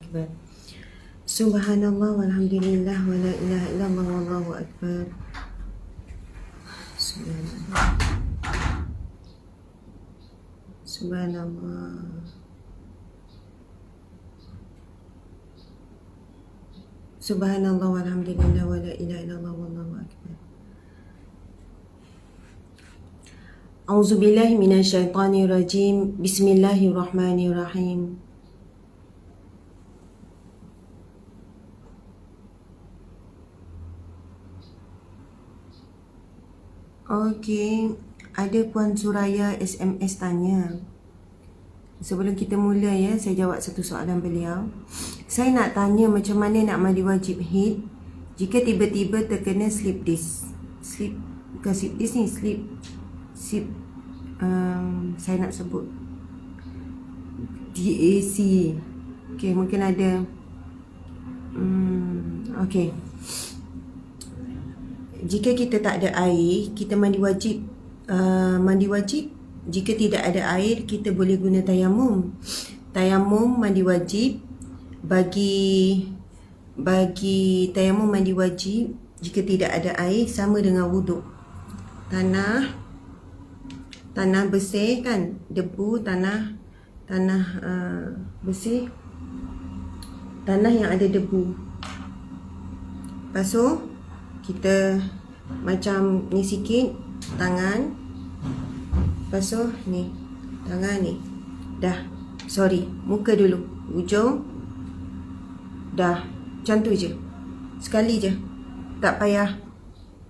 akbar. Subhanallah walhamdulillah wa la ilaha illallah wallahu akbar. Subhanallah. Subhanallah. Subhanallah walhamdulillah wa la ilaha illallah wallahu akbar. A'udzubillahi minasyaitonirrajim. Bismillahirrahmanirrahim. Okey, ada Puan Suraya SMS tanya. Sebelum kita mula ya, saya jawab satu soalan beliau. Saya nak tanya macam mana nak mandi wajib haid jika tiba-tiba terkena slip disc. Bukan slip disc ni, saya nak sebut DAC. Okey, mungkin ada okey. Jika kita tak ada air, kita mandi wajib. Jika tidak ada air, kita boleh guna tayamum. Tayamum mandi wajib. Bagi tayamum mandi wajib, jika tidak ada air, sama dengan wuduk. Tanah bersih kan, debu, tanah bersih, tanah yang ada debu. Lepas tu kita macam ni sikit tangan. Lepas tu ni tangan ni. Muka dulu, ujung. Dah, macam tu je. Sekali je. Tak payah.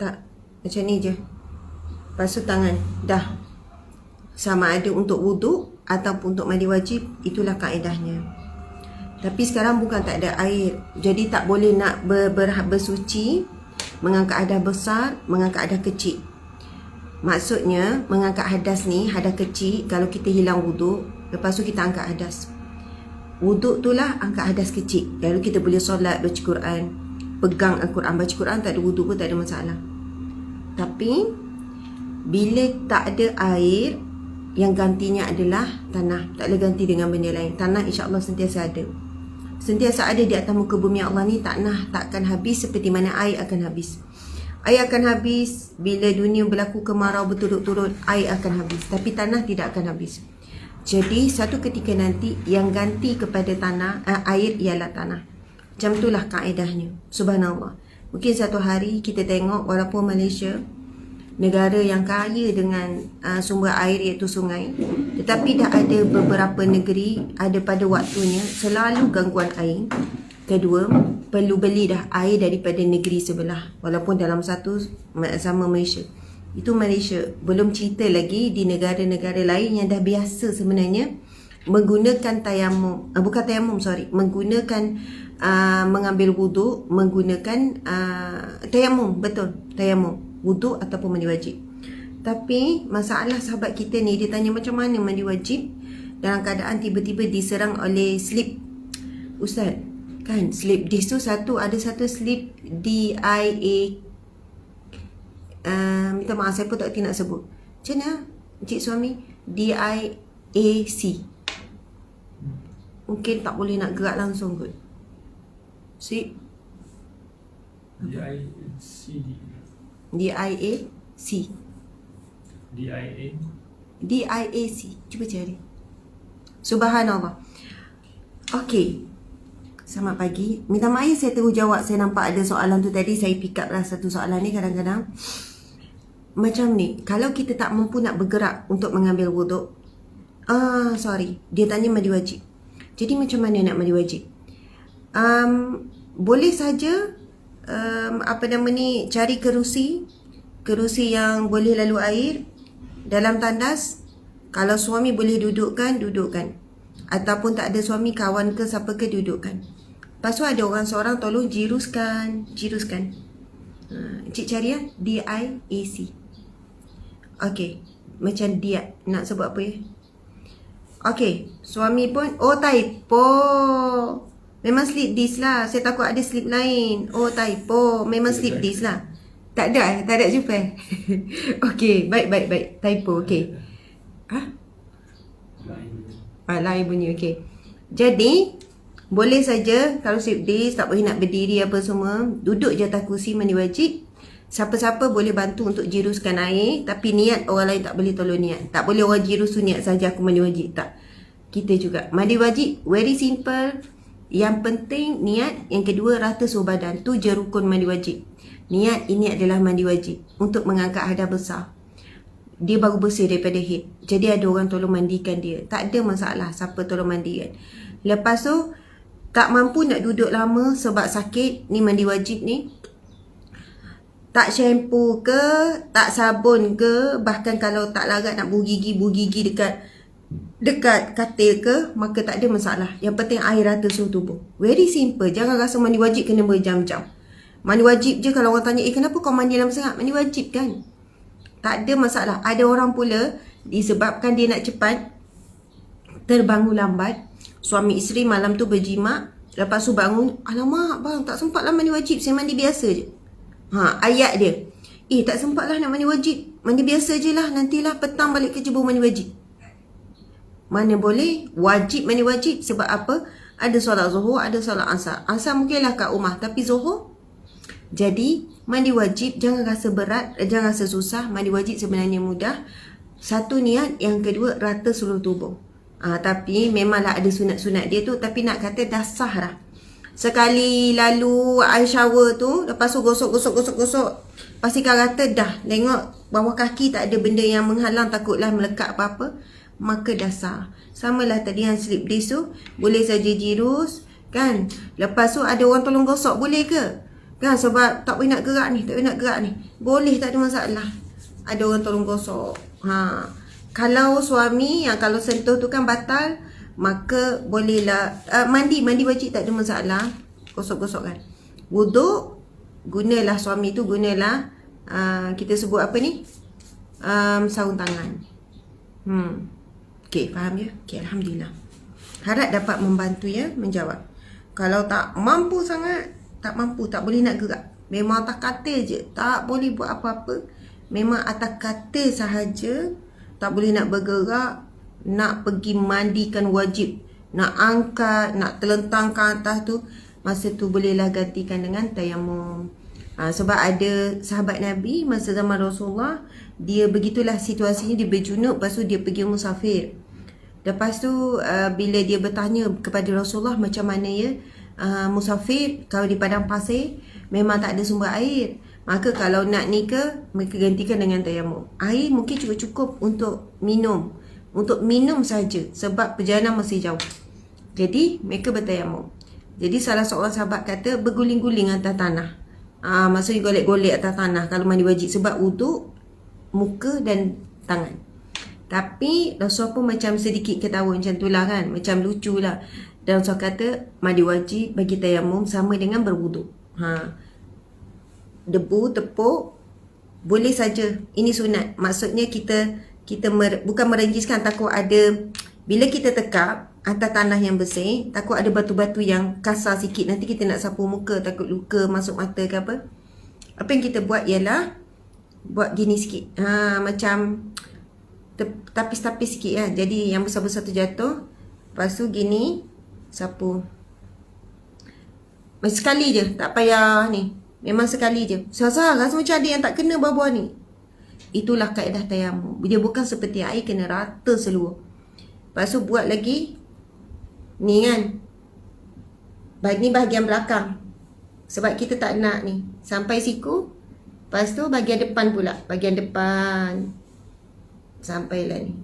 Tak, macam ni je. Lepas tu tangan. Dah. Sama ada untuk wuduk ataupun untuk mandi wajib, itulah kaedahnya. Tapi sekarang bukan tak ada air, jadi tak boleh nak bersuci mengangkat hadas besar, mengangkat hadas kecil. Maksudnya mengangkat hadas ni, hadas kecil, kalau kita hilang wuduk, lepas tu kita angkat hadas. Wuduk tu lah angkat hadas kecil. Lalu kita boleh solat, baca Quran, pegang Al-Quran, baca Quran, tak ada wuduk pun tak ada masalah. Tapi bila tak ada air, yang gantinya adalah tanah. Tak boleh ganti dengan benda lain. Tanah insya-Allah sentiasa ada. Sentiasa ada di atas muka bumi Allah ni. Tanah tak akan habis seperti mana air akan habis. Air akan habis bila dunia berlaku kemarau berturut-turut, air akan habis. Tapi tanah tidak akan habis. Jadi satu ketika nanti yang ganti kepada air ialah tanah. Macam itulah kaedahnya. Subhanallah. Mungkin satu hari kita tengok, walaupun Malaysia negara yang kaya dengan sumber air iaitu sungai, tetapi dah ada beberapa negeri ada pada waktunya selalu gangguan air. Kedua, perlu beli dah air daripada negeri sebelah, walaupun dalam satu sama Malaysia. Itu Malaysia. Belum cerita lagi di negara-negara lain yang dah biasa sebenarnya menggunakan menggunakan mengambil wuduk menggunakan tayamum. Betul, tayamum, wuduk ataupun mandi wajib. Tapi masalah sahabat kita ni, dia tanya macam mana mandi wajib dalam keadaan tiba-tiba diserang oleh slip. Ustaz, kan slip disc tu ada satu slip DIA. Minta maaf, saya pun tak nak sebut. Macam mana Encik Suami? DIAC. Mungkin tak boleh nak gerak langsung kot. Slip DIAC. Cuba cari. Subhanallah. Okey. Selamat pagi. Minta maaf saya terus jawab. Saya nampak ada soalan tu tadi. Saya pick up lah satu soalan ni kadang-kadang. Macam ni. Kalau kita tak mampu nak bergerak untuk mengambil wuduk. Dia tanya mandi wajib. Jadi macam mana nak mandi wajib? Boleh saja cari kerusi yang boleh lalu air dalam tandas. Kalau suami boleh dudukkan. Ataupun tak ada suami, kawan ke siapa ke, dudukkan. Lepas tu ada orang seorang tolong jiruskan. Encik cari ya, DIAC. Okey, macam dia nak sebut apa ya? Okey, suami pun typo. Memang slip disc lah. Saya takut ada slip lain. Typo. Memang slip disc lah. Tak ada jumpa. Okey, baik. Typo, okey. Lain bunyi, okey. Jadi Boleh saja kalau sleep disc tak boleh nak berdiri apa semua, duduk je atas kursi mandi wajib. Siapa-siapa boleh bantu untuk jiruskan air, tapi niat orang lain tak boleh tolong niat. Tak boleh orang jirus tu niat saja aku mandi wajib, tak. Kita juga mandi wajib very simple. Yang penting niat, yang kedua rata suhu badan. Tu je rukun mandi wajib. Niat ini adalah mandi wajib untuk mengangkat hadas besar. Dia baru bersih daripada head. Jadi ada orang tolong mandikan dia. Tak ada masalah siapa tolong mandikan. Lepas tu tak mampu nak duduk lama sebab sakit, ni mandi wajib ni. Tak shampoo ke, tak sabun ke, bahkan kalau tak larat nak buh gigi dekat katil ke, maka tak ada masalah. Yang penting air rata seluruh tubuh. Very simple. Jangan rasa mandi wajib kena berjam-jam. Mandi wajib je kalau orang tanya, kenapa kau mandi lama sangat? Mandi wajib kan? Tak ada masalah. Ada orang pula disebabkan dia nak cepat terbangun lambat. Suami isteri malam tu berjimat, lepas tu bangun, alamak bang, tak sempat lah mandi wajib, saya mandi biasa je. Ayat dia, tak sempat lah nak mandi wajib, mandi biasa je lah, nantilah petang balik kerja baru mandi wajib. Mana boleh, wajib mandi wajib. Sebab apa? Ada solat zuhur, ada solat asar. Asar mungkinlah kat rumah, tapi zuhur. Jadi mandi wajib jangan rasa berat, jangan rasa susah. Mandi wajib sebenarnya mudah. Satu niat, yang kedua rata seluruh tubuh. Tapi memanglah ada sunat-sunat dia tu, tapi nak kata dah sah dah. Sekali lalu air shower tu, lepas tu gosok, pastikan rata dah. Tengok bawah kaki tak ada benda yang menghalang, takutlah melekat apa-apa, maka dah sah. Samalah tadi yang slip disc tu, boleh saja jirus kan. Lepas tu ada orang tolong gosok, boleh ke? Kan sebab tak boleh nak gerak ni, boleh, tak ada masalah. Ada orang tolong gosok. Kalau suami yang kalau sentuh tu kan batal, maka bolehlah mandi wajib, tak ada masalah. Gosok-gosok kan. Wuduk, gunalah suami tu, gunalah kita sebut apa ni, sarung tangan. Okey, faham ya? Okey, alhamdulillah. Harap dapat membantu ya menjawab. Kalau tak mampu sangat, tak boleh nak gerak, memang atas katil je, tak boleh buat apa-apa, memang atas katil sahaja, tak boleh nak bergerak, nak pergi mandikan wajib, nak angkat, nak terlentangkan atas tu, masa tu bolehlah gantikan dengan tayamum. Sebab ada sahabat Nabi masa zaman Rasulullah, dia begitulah situasinya, dia berjunub, lepas tu dia pergi musafir. Lepas tu bila dia bertanya kepada Rasulullah, macam mana ya musafir, kalau di padang pasir memang tak ada sumber air, maka kalau nak ni ke, mereka gantikan dengan tayamum. Air mungkin cukup untuk minum, saja, sebab perjalanan masih jauh. Jadi mereka bertayamum. Jadi salah seorang sahabat kata berguling-guling atas tanah. Maksudnya golek-golek atas tanah kalau mandi wajib, sebab wuduk muka dan tangan. Tapi Rasulullah pun macam sedikit ketawa macam tu lah kan, macam lucu lah. Dan Rasulullah kata mandi wajib bagi tayamum sama dengan berwuduk. Debu, tepuk, boleh saja. Ini sunat. Maksudnya kita bukan merenjiskan, takut ada, bila kita tekap atas tanah yang bersih, takut ada batu-batu yang kasar sikit, nanti kita nak sapu muka, takut luka masuk mata ke apa. Apa yang kita buat ialah buat gini sikit, macam tapis-tapis sikit kan. Jadi yang besar-besar tu jatuh, lepas tu gini sapu. Sekali je, tak payah ni, memang sekali je. Rasa macam ada yang tak kena bawah ni. Itulah kaedah tayamum. Dia bukan seperti air, kena rata seluruh. Lepas tu buat lagi ni kan, ni bahagian belakang, sebab kita tak nak ni sampai siku. Lepas tu bahagian depan pula, bahagian depan sampailah ni.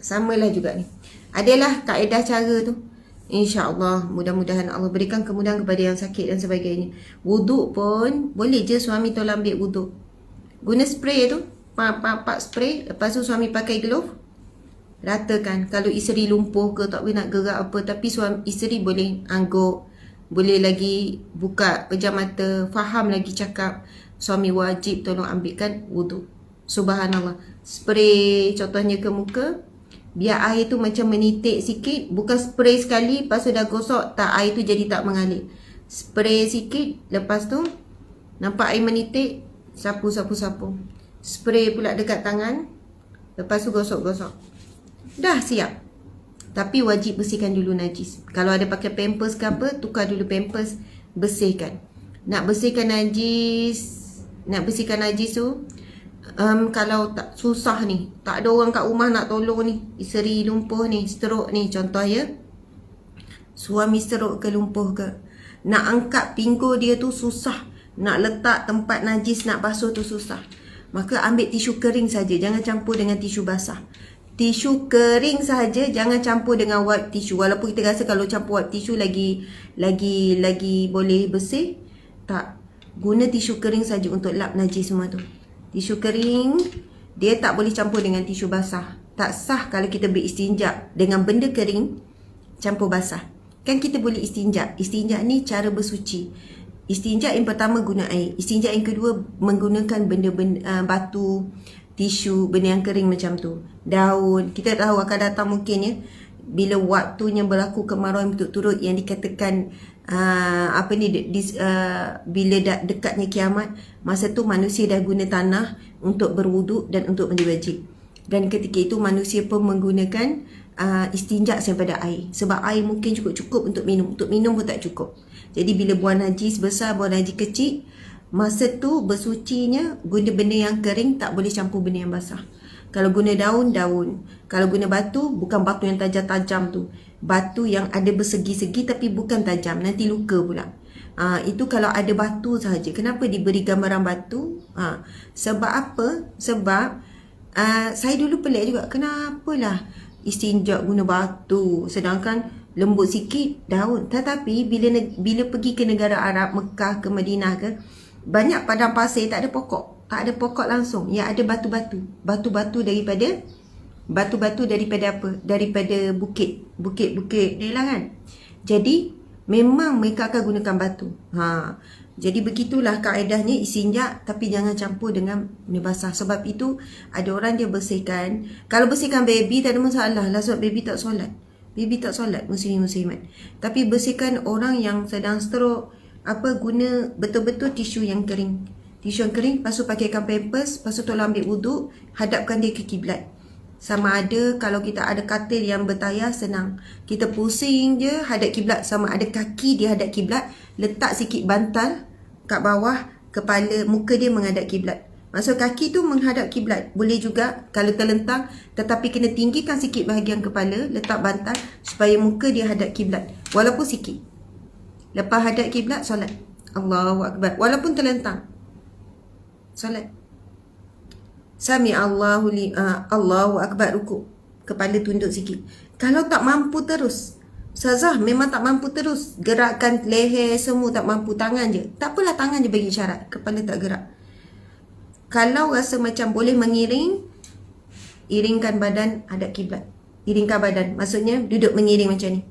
Samalah juga ni. Adalah kaedah cara tu. InsyaAllah, mudah-mudahan Allah berikan kemudahan kepada yang sakit dan sebagainya. Wuduk pun boleh je suami tolong ambil wuduk, guna spray tu, pak spray. Lepas tu suami pakai glove, ratakan. Kalau isteri lumpuh ke, tak boleh nak gerak apa, tapi isteri boleh angguk, boleh lagi buka pejam mata, faham lagi cakap, suami wajib tolong ambilkan wuduk. Subhanallah. Spray contohnya ke muka, biar air tu macam menitik sikit. Bukan spray sekali, lepas tu dah gosok, tak, air tu jadi tak mengalir. Spray sikit, lepas tu nampak air menitik, sapu. Spray pula dekat tangan, lepas tu gosok. Dah siap. Tapi wajib bersihkan dulu najis. Kalau ada pakai pampers ke apa, tukar dulu pampers, bersihkan. Nak bersihkan najis tu, kalau tak susah ni, tak ada orang kat rumah nak tolong ni, isteri lumpuh ni, stroke ni, contoh ya, suami stroke ke lumpuh ke, nak angkat pinggul dia tu susah, nak letak tempat najis nak basuh tu susah, maka ambil tisu kering saja, jangan campur dengan tisu basah. Tisu kering saja, jangan campur dengan wipe tisu. Walaupun kita rasa kalau campur wipe tisu lagi boleh bersih, tak, guna tisu kering saja untuk lap najis semua tu. Tisu kering dia tak boleh campur dengan tisu basah. Tak sah kalau kita beristinja dengan benda kering campur basah. Kan kita boleh istinja. Istinja ni cara bersuci. Istinja yang pertama guna air. Istinja yang kedua menggunakan benda-benda batu, tisu, benda yang kering macam tu. Daun. Kita tahu akan datang mungkin ya, bila waktunya berlaku kemarau yang berturut-turut yang dikatakan bila dekatnya kiamat, masa tu manusia dah guna tanah untuk berwuduk dan untuk mandi wajib. Dan ketika itu manusia pun menggunakan istinja daripada air. Sebab air mungkin cukup untuk minum. Untuk minum pun tak cukup. Jadi bila buang najis besar, buang najis kecil, masa tu bersucinya guna benda yang kering, tak boleh campur benda yang basah. Kalau guna daun, daun. Kalau guna batu, bukan batu yang tajam-tajam tu. Batu yang ada bersegi-segi tapi bukan tajam, nanti luka pula. Itu kalau ada batu sahaja. Kenapa diberi gambaran batu? Sebab apa? Sebab saya dulu pelik juga, kenapalah istinja guna batu sedangkan lembut sikit daun. Tetapi bila pergi ke negara Arab, Mekah ke Madinah ke, banyak padang pasir tak ada pokok. Tak ada pokok langsung. Yang ada batu-batu. Batu-batu daripada apa? Daripada bukit. Bukit-bukit ni lah kan. Jadi memang mereka akan gunakan batu. Jadi begitulah kaedahnya istinja, tapi jangan campur dengan benda basah. Sebab itu ada orang dia bersihkan. Kalau bersihkan baby tak ada masalah lah, sebab baby tak solat. Baby tak solat, muslimin-muslimat. Tapi bersihkan orang yang sedang stroke, guna betul-betul tisu yang kering. Tisu yang kering, lepas tu pakaikan pampers, lepas tu tolong ambil wuduk, hadapkan dia ke kiblat. Sama ada kalau kita ada katil yang bertayar, senang. Kita pusing je hadap kiblat, sama ada kaki dia hadap kiblat, letak sikit bantal kat bawah, kepala, muka dia menghadap kiblat. Maksud kaki tu menghadap kiblat. Boleh juga kalau terlentang, tetapi kena tinggikan sikit bahagian kepala, letak bantal supaya muka dia hadap kiblat. Walaupun sikit. Lepas hadap kiblat, solat. Allahu Akbar. Walaupun terlentang, solat. Sami Allahu Akbar, rukuk. Kepala tunduk sikit. Kalau tak mampu terus, Ustazah memang tak mampu terus, gerakkan leher semua tak mampu, tangan je. Tak apalah, tangan je bagi isyarat, kepala tak gerak. Kalau rasa macam boleh mengiring, iringkan badan hadap kiblat. Iringkan badan, maksudnya duduk mengiring macam ni.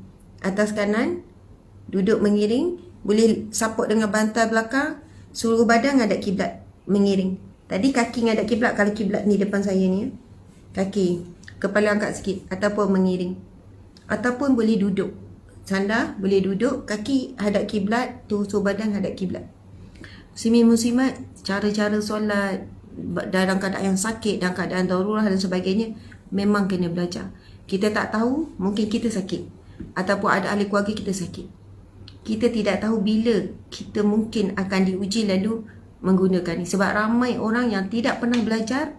Atas kanan, duduk mengiring. Boleh support dengan bantal belakang, seluruh badan hadap kiblat, mengiring. Tadi kaki ngadap kiblat, kalau kiblat ni depan saya ni, kaki, kepala angkat sikit, ataupun mengiring. Ataupun boleh duduk, sandar, boleh duduk, kaki hadap kiblat, seluruh badan hadap kiblat. Muslimin-muslimat, cara-cara solat dalam keadaan yang sakit, dalam keadaan darurat dan sebagainya, memang kena belajar. Kita tak tahu, mungkin kita sakit, ataupun ada ahli keluarga kita sakit. Kita tidak tahu bila kita mungkin akan diuji lalu menggunakan ni. Sebab ramai orang yang tidak pernah belajar,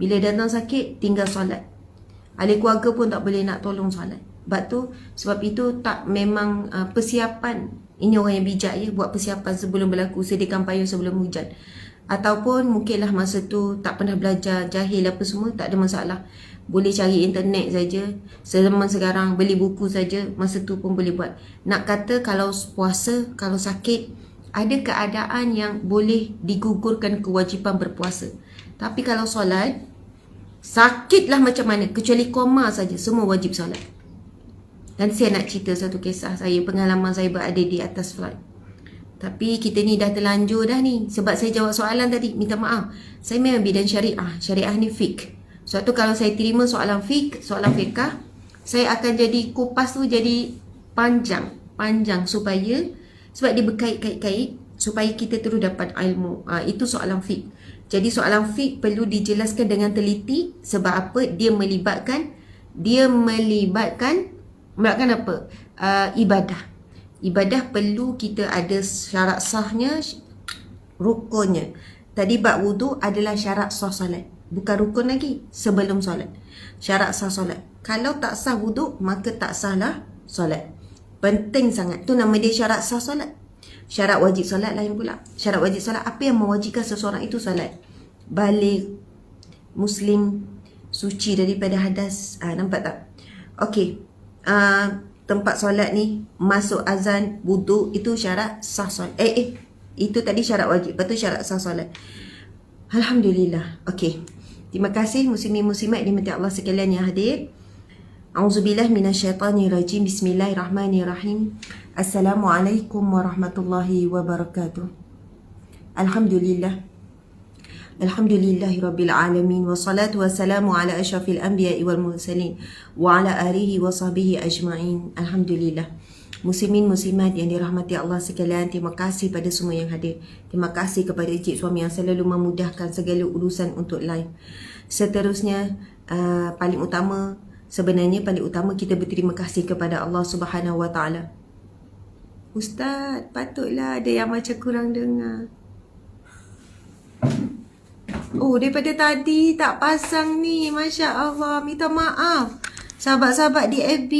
bila datang sakit tinggal solat. Ahli keluarga pun tak boleh nak tolong solat. Sebab itu tak memang persiapan. Ini orang yang bijak ya, buat persiapan sebelum berlaku, sediakan payung sebelum hujan. Ataupun mungkinlah masa tu tak pernah belajar, jahil apa semua, tak ada masalah. Boleh cari internet saja. Zaman sekarang beli buku saja, masa tu pun boleh buat. Nak kata kalau puasa, kalau sakit, ada keadaan yang boleh digugurkan kewajipan berpuasa. Tapi kalau solat, sakitlah macam mana, kecuali koma saja, semua wajib solat. Dan saya nak cerita satu kisah saya, pengalaman saya berada di atas flight. Tapi kita ni dah terlanjur dah ni. Sebab saya jawab soalan tadi, minta maaf. Saya memang bidang syariah. Syariah ni fiqh. Sebab tu kalau saya terima soalan fiqh, soalan fiqah, saya akan jadi kupas tu jadi panjang supaya, sebab dia berkait-kait supaya kita terus dapat ilmu. Itu soalan fiqh. Jadi soalan fiqh perlu dijelaskan dengan teliti. Sebab apa? Dia melibatkan dia melibatkan apa? Ibadah. Ibadah perlu kita ada syarat sahnya, rukunnya. Tadi bab wudu adalah syarat sah solat. Bukan rukun lagi, sebelum solat. Syarat sah solat. Kalau tak sah wudu, maka tak sahlah solat. Penting sangat. Tu nama dia syarat sah solat. Syarat wajib solat lain pula. Syarat wajib solat, apa yang mewajibkan seseorang itu solat? Baligh, Muslim, suci daripada hadas. Nampak tak? Okey. Tempat solat ni, masuk azan, wudu, itu syarat sah solat. Itu tadi syarat wajib. Lepas tu syarat sah solat. Alhamdulillah. Okey. Terima kasih muslimin muslimat dimati Allah sekalian yang hadir. A'udzubillah minasyaitanirrajim. Bismillahirrahmanirrahim. Assalamualaikum warahmatullahi wabarakatuh. Alhamdulillah. Alhamdulillahi Rabbil Alamin. Wassalatu wassalamu ala ashrafil anbiya'i wal mursalin wa ala alihi wa sahbihi ajma'in. Alhamdulillah. Muslimin muslimat yang dirahmati Allah sekalian, terima kasih pada semua yang hadir. Terima kasih kepada Encik Suami yang selalu memudahkan segala urusan untuk live. Seterusnya, paling utama kita berterima kasih kepada Allah Subhanahu wa taala. Ustaz, patutlah ada yang macam kurang dengar. Oh, daripada tadi tak pasang ni. Masya Allah. Minta maaf sahabat-sahabat di FB.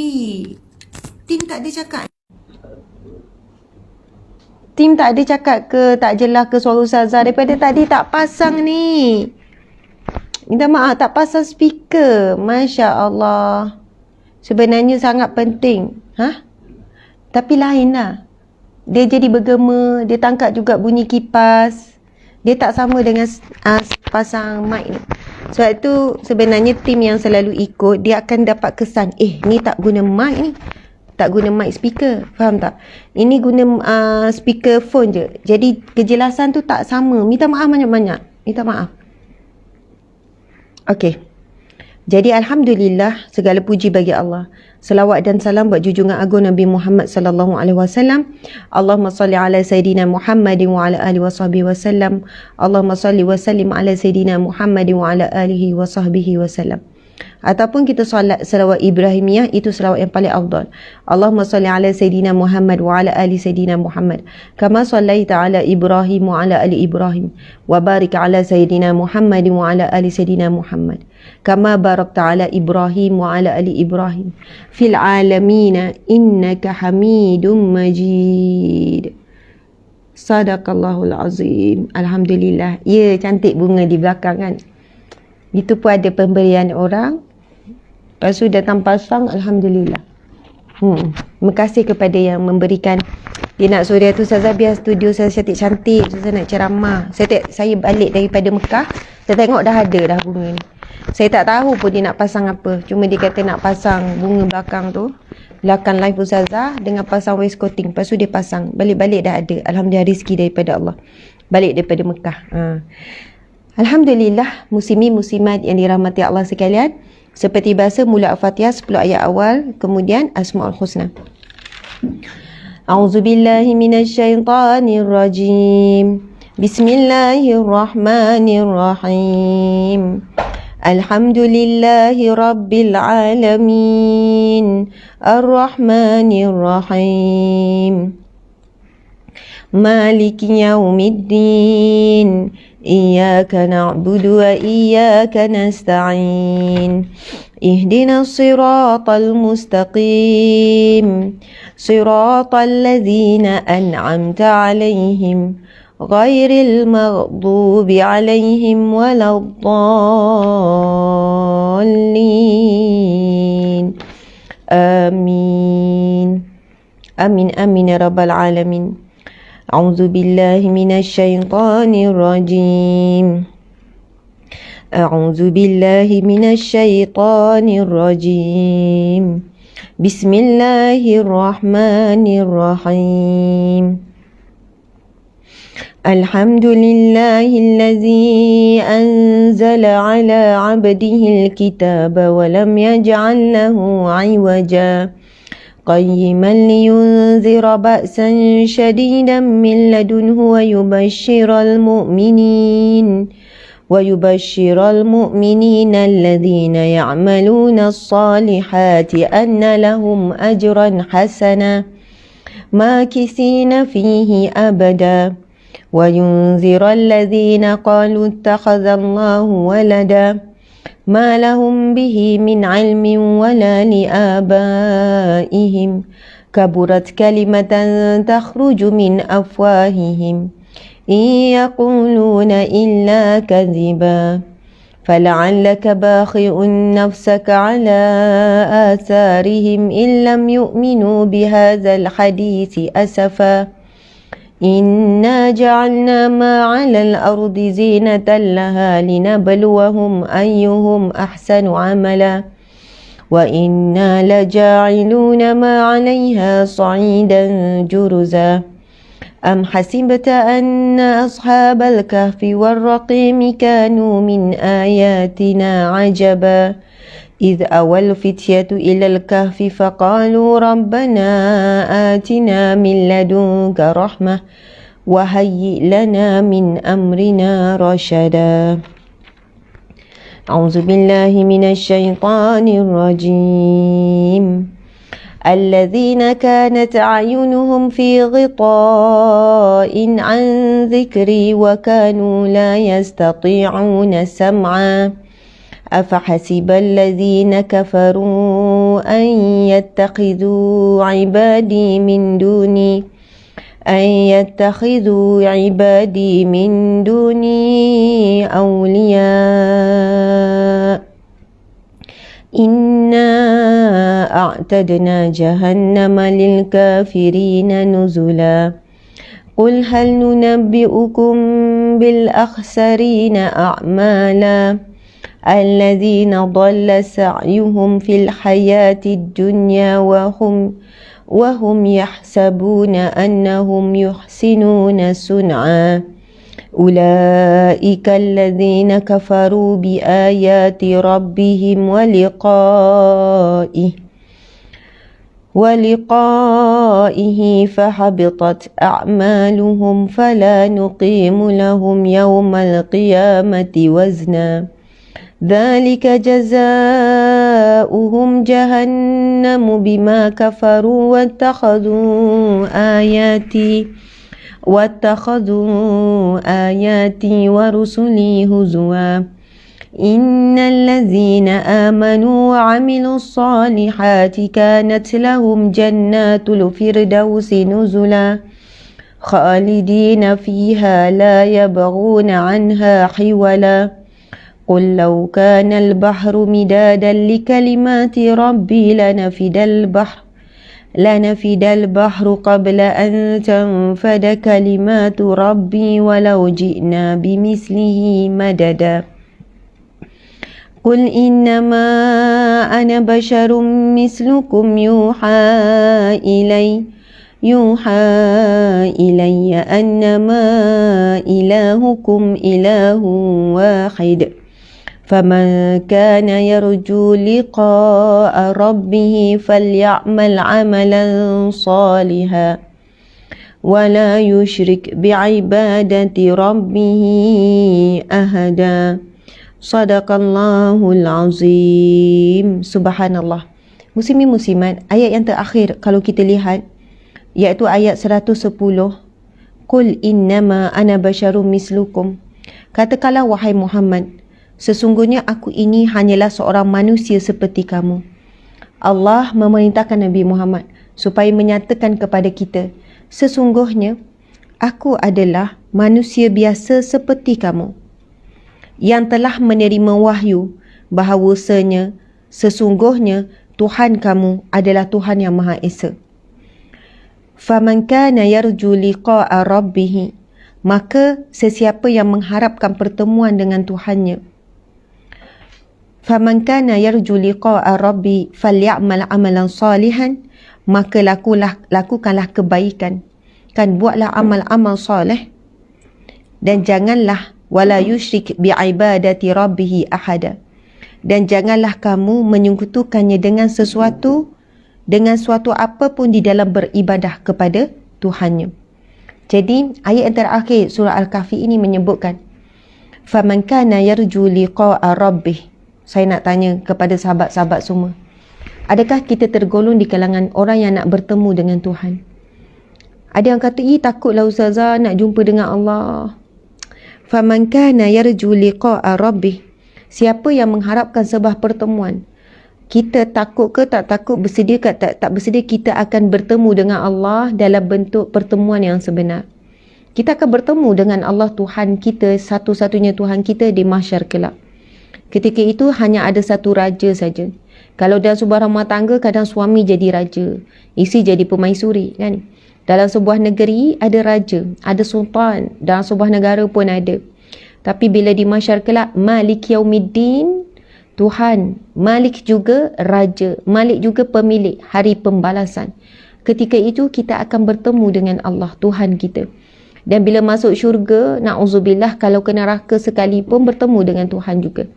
Tim tak ada cakap. Tim tak ada cakap ke tak jelas ke suara Ustazah. Daripada tadi tak pasang ni. Minta maaf, tak pasang speaker. Masya Allah. Sebenarnya sangat penting. Tapi lain lah. Dia jadi bergema. Dia tangkap juga bunyi kipas. Dia tak sama dengan pasang mic ni. Sebab tu sebenarnya tim yang selalu ikut, dia akan dapat kesan, ni tak guna mic ni. Tak guna mic speaker. Faham tak? Ini guna speaker phone je. Jadi kejelasan tu tak sama. Minta maaf banyak-banyak. Minta maaf. Okey. Jadi Alhamdulillah, segala puji bagi Allah. Salawat dan salam buat junjungan agung Nabi Muhammad sallallahu alaihi wasallam. Allahumma salli ala sayidina Muhammadin wa ala alihi wasahbihi wasallam. Allahumma salli wa sallim ala sayidina Muhammadin wa ala alihi wasahbihi wasallam. Ataupun kita solat selawat Ibrahimiyah, itu selawat yang paling afdal. Allahumma salli ala sayidina Muhammad wa ala ali sayidina Muhammad kama sallaita ala Ibrahim wa ala ali Ibrahim wa barik ala sayidina Muhammad wa ala ali sayidina Muhammad kama barakta ala Ibrahim wa ala ali Ibrahim fil alamin innaka Hamidum Majid. Sadaqallahul azim. Alhamdulillah. Ya, cantik bunga di belakang kan. Itu pun ada pemberian orang. Lepas tu datang pasang, Alhamdulillah. Terima kasih kepada yang memberikan. Dia nak suruh tu, Ustazah biar studio saya cantik-cantik. Ustazah nak ceramah. Saya balik daripada Mekah. Saya tengok dah ada dah bunga ni. Saya tak tahu pun dia nak pasang apa. Cuma dia kata nak pasang bunga belakang tu. Belakang live Ustazah dengan pasang waist coating. Lepas tu dia pasang. Balik-balik dah ada. Alhamdulillah, rezeki daripada Allah. Balik daripada Mekah. Alhamdulillah, muslimin muslimat yang dirahmati Allah sekalian. Seperti biasa, mula Al-Fatihah 10 ayat awal, kemudian Asmaul Husna. A'udzubillahi minasyaitanirrajim. Bismillahirrahmanirrahim. Alhamdulillahi rabbil alamin. Ar-Rahmanirrahim. Maliki yaumiddin. Iyyaka na'budu wa iyyaka nasta'in. Ihdinas siratal mustaqim. Siratal ladzina an'amta 'alaihim ghairil maghdubi 'alaihim waladdallin. Amin. Amin amin ya rabbal alamin. أعوذ بالله من الشيطان الرجيم. أعوذ بالله من الشيطان الرجيم. بسم الله الرحمن الرحيم. الحمد لله الذي أنزل على عبده الكتاب ولم يجعل له عوجا قيما لينذر بأسا شديدا من لدنه ويبشر المؤمنين ويبشر المؤمنين الذين يعملون الصالحات أن لهم أجرا حسنا ماكثين فيه أبدا وينذر الذين قالوا اتخذ الله ولدا ما لهم به من علم ولا لآبائهم كبرت كلمة تخرج من أفواههم إن يقولون إلا كذبا فلعلك باخع نفسك على آثارهم إن لم يؤمنوا بهذا الحديث أسفا إنا جعلنا ما على الأرض زينة لها لنبلوهم أيهم أحسن عملا وإنا لجاعلون ما عليها صعيدا جرزا أم حسبت أن أصحاب الكهف والرقيم كانوا من آياتنا عجبا إذ أوى الفتية إلى الكهف فقالوا ربنا آتنا من لدنك رحمة وهيئ لنا من أمرنا رشدا أعوذ بالله من الشيطان الرجيم الذين كانت أعينهم في غطاء عن ذكري وكانوا لا يستطيعون سمعا أفحسب الذين كفروا أن يتخذوا عبادي من دوني أولياء إنا أعتدنا جهنم للكافرين نزلا قل هل ننبئكم بالأخسرين أعمالا الذين ضل سعيهم في الحياة الدنيا وهم يحسبون أنهم يحسنون صنعا أولئك الذين كفروا بآيات ربهم ولقائه فحبطت أعمالهم فلا نقيم لهم يوم القيامة وزنا ذلك جزاؤهم جهنم بما كفروا واتخذوا آياتي ورسلي هزوا إن الذين آمنوا وعملوا الصالحات كانت لهم جنات الفردوس نزلا خالدين فيها لا يبغون عنها حولا قل لو كان البحر مدادا لكلمات ربي لنفد البحر قبل أن تنفد كلمات ربي ولو جئنا بمثله مددا قل إنما أنا بشر مثلكم يوحى إلي أنما إلهكم إله واحد فمن كان يرجو لقاء ربه فليعمل عملا صالحا ولا يشرك بعبادة ربه أحدا صدق الله العظيم. Subhanallah. Muslimin muslimat, ayat yang terakhir kalau kita lihat iaitu ayat 110. Qul innama ana basyarum mislukum. Katakanlah wahai Muhammad, sesungguhnya aku ini hanyalah seorang manusia seperti kamu. Allah memerintahkan Nabi Muhammad supaya menyatakan kepada kita, sesungguhnya aku adalah manusia biasa seperti kamu yang telah menerima wahyu bahawasanya sesungguhnya Tuhan kamu adalah Tuhan yang Maha Esa. Faman kana yarju liqa'a rabbih, maka sesiapa yang mengharapkan pertemuan dengan Tuhannya. Faman kana yarju liqa'a rabbi falyamal amalan salihan, maka lakukanlah kebaikan, buatlah amal-amal soleh, dan janganlah wala yusyrik bi'ibadati rabbih ahada, dan janganlah kamu menyekutukannya dengan suatu apapun di dalam beribadah kepada Tuhannya. Jadi ayat yang terakhir surah Al-Kahfi ini menyebutkan faman kana yarju liqa'a rabbih. Saya nak tanya kepada sahabat-sahabat semua, adakah kita tergolong di kalangan orang yang nak bertemu dengan Tuhan? Ada yang kata, takutlah ustazah nak jumpa dengan Allah. Faman kana yarju liqa'a rabbih. Siapa yang mengharapkan sebuah pertemuan, kita takut ke tak takut, bersedia ke tak bersedia, kita akan bertemu dengan Allah dalam bentuk pertemuan yang sebenar. Kita akan bertemu dengan Allah Tuhan kita, satu-satunya Tuhan kita di mahsyar kelak. Ketika itu hanya ada satu raja saja. Kalau dalam sebuah rumah tangga, kadang suami jadi raja, isteri jadi permaisuri, kan? Dalam sebuah negeri ada raja, ada sultan, dalam sebuah negara pun ada. Tapi bila di mahsyar kelak, Malik Yaumiddin, Tuhan, Malik juga raja, Malik juga pemilik hari pembalasan. Ketika itu kita akan bertemu dengan Allah Tuhan kita. Dan bila masuk syurga, na'udzubillah, kalau ke neraka sekalipun bertemu dengan Tuhan juga.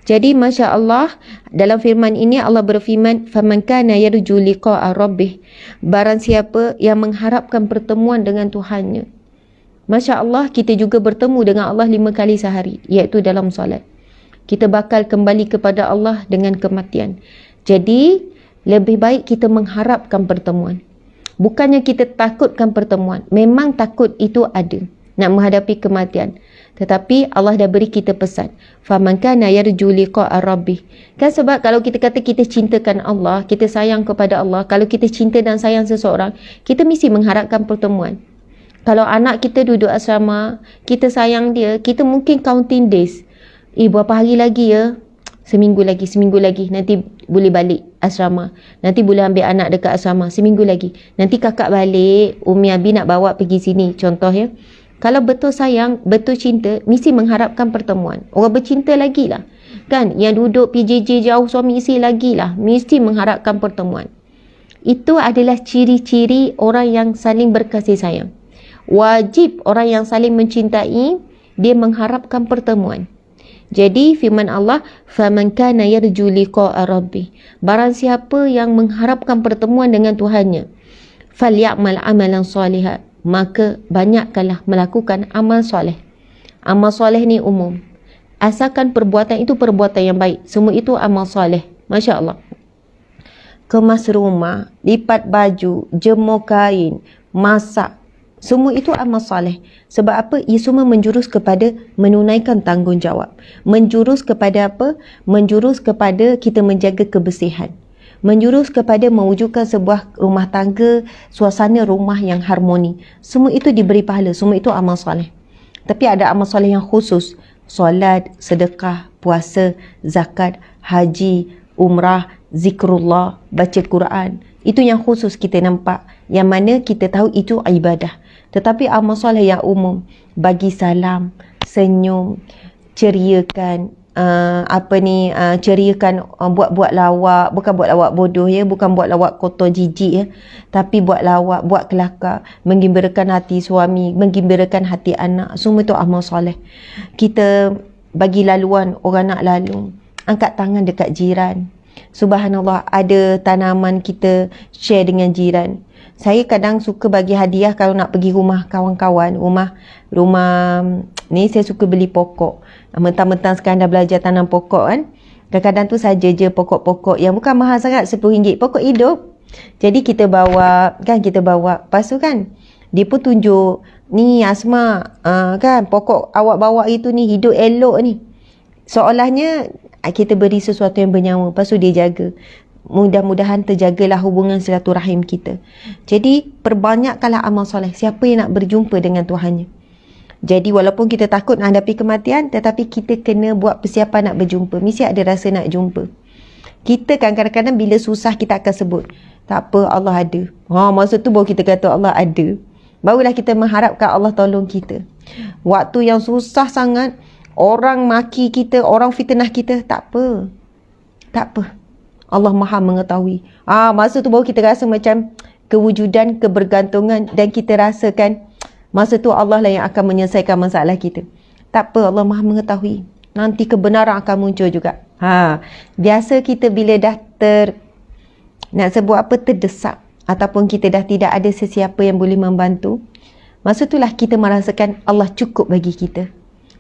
Jadi Masya Allah, dalam firman ini Allah berfirman, faman kana yarju liqa'a rabbih. Barang siapa yang mengharapkan pertemuan dengan Tuhannya. Masya Allah, kita juga bertemu dengan Allah 5 kali sehari, iaitu dalam solat. Kita bakal kembali kepada Allah dengan kematian. Jadi, lebih baik kita mengharapkan pertemuan. Bukannya kita takutkan pertemuan. Memang takut itu ada, nak menghadapi kematian. Tetapi Allah dah beri kita pesan, faman kana yarju liqa'a rabbih. Kan sebab kalau kita kata kita cintakan Allah, kita sayang kepada Allah, kalau kita cinta dan sayang seseorang, kita mesti mengharapkan pertemuan. Kalau anak kita duduk asrama, kita sayang dia, kita mungkin counting days. Berapa hari lagi ya? Seminggu lagi, nanti boleh balik asrama. Nanti boleh ambil anak dekat asrama, seminggu lagi. Nanti kakak balik, Umi Abi nak bawa pergi sini, contoh ya. Kalau betul sayang, betul cinta, mesti mengharapkan pertemuan. Orang bercinta lagi lah. Kan, yang duduk PJJ jauh suami isteri lagi lah, mesti mengharapkan pertemuan. Itu adalah ciri-ciri orang yang saling berkasih sayang. Wajib orang yang saling mencintai, dia mengharapkan pertemuan. Jadi firman Allah, faman kana yarju liqa'a rabbih. Barang siapa yang mengharapkan pertemuan dengan Tuhannya, falyamal amalan salihan, maka banyakkanlah melakukan amal soleh. Amal soleh ni umum. Asalkan perbuatan itu perbuatan yang baik, semua itu amal soleh. Masya Allah. Kemas rumah, lipat baju, jemur kain, masak, semua itu amal soleh. Sebab apa? Ia semua menjurus kepada menunaikan tanggungjawab. Menjurus kepada apa? Menjurus kepada kita menjaga kebersihan. Menjurus kepada mewujudkan sebuah rumah tangga, suasana rumah yang harmoni. Semua itu diberi pahala. Semua itu amal soleh. Tapi ada amal soleh yang khusus. Solat, sedekah, puasa, zakat, haji, umrah, zikrullah, baca Quran. Itu yang khusus kita nampak. Yang mana kita tahu itu ibadah. Tetapi amal soleh yang umum, bagi salam, senyum, ceriakan, ceriakan, buat lawak, bukan buat lawak bodoh ya, bukan buat lawak kotor jijik ya, tapi buat lawak, buat kelakar, menggembirakan hati suami, menggembirakan hati anak, semua itu amal soleh. Kita bagi laluan orang nak lalu, angkat tangan dekat jiran. Subhanallah, ada tanaman kita share dengan jiran. Saya kadang suka bagi hadiah kalau nak pergi rumah kawan-kawan, rumah ni saya suka beli pokok. Mentang-mentang sekarang dah belajar tanam pokok kan. Kadang-kadang tu saja je pokok-pokok yang bukan mahal sangat, RM10, pokok hidup. Jadi kita bawa, lepas tu kan dia pun tunjuk, ni Asma, kan pokok awak bawa itu ni hidup elok ni. Seolahnya kita beri sesuatu yang bernyawa, lepas tu dia jaga. Mudah-mudahan terjagalah hubungan silaturahim kita. Jadi perbanyakkanlah amal soleh. Siapa yang nak berjumpa dengan Tuhannya. Jadi walaupun kita takut nak hadapi kematian, tetapi kita kena buat persiapan nak berjumpa. Mesti ada rasa nak jumpa. Kita kan kadang-kadang bila susah kita akan sebut, tak apa, Allah ada. Masa tu baru kita kata Allah ada. Barulah kita mengharapkan Allah tolong kita. Waktu yang susah sangat, orang maki kita, orang fitnah kita, tak apa. Tak apa. Allah Maha mengetahui. Masa tu baru kita rasa macam kewujudan, kebergantungan, dan kita rasakan masa tu Allah lah yang akan menyelesaikan masalah kita. Tak apa, Allah Maha mengetahui. Nanti kebenaran akan muncul juga. Biasa kita bila dah nak sebut apa, terdesak, ataupun kita dah tidak ada sesiapa yang boleh membantu, masa itulah kita merasakan Allah cukup bagi kita.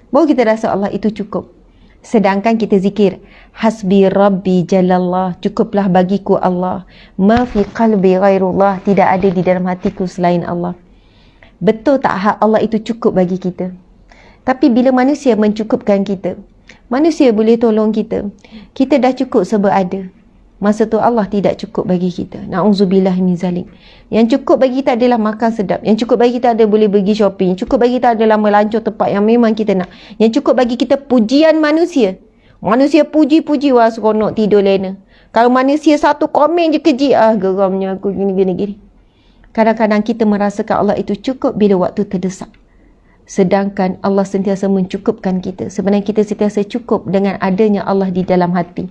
Baru kita rasa Allah itu cukup. Sedangkan kita zikir, hasbi rabbi jalallah, cukuplah bagiku Allah, ma fi qalbi ghairullah, tidak ada di dalam hatiku selain Allah. Betul tak hak Allah itu cukup bagi kita? Tapi bila manusia mencukupkan kita, manusia boleh tolong kita, kita dah cukup sebab ada. Masa tu Allah tidak cukup bagi kita. Na'udzubillah min zalik. Yang cukup bagi kita adalah makan sedap. Yang cukup bagi kita adalah boleh pergi shopping. Yang cukup bagi kita adalah melancong tempat yang memang kita nak. Yang cukup bagi kita pujian manusia. Manusia puji-puji, wah seronok tidur lena. Kalau manusia satu komen je keji, geramnya aku gini. Kadang-kadang kita merasakan Allah itu cukup bila waktu terdesak. Sedangkan Allah sentiasa mencukupkan kita. Sebenarnya kita sentiasa cukup dengan adanya Allah di dalam hati.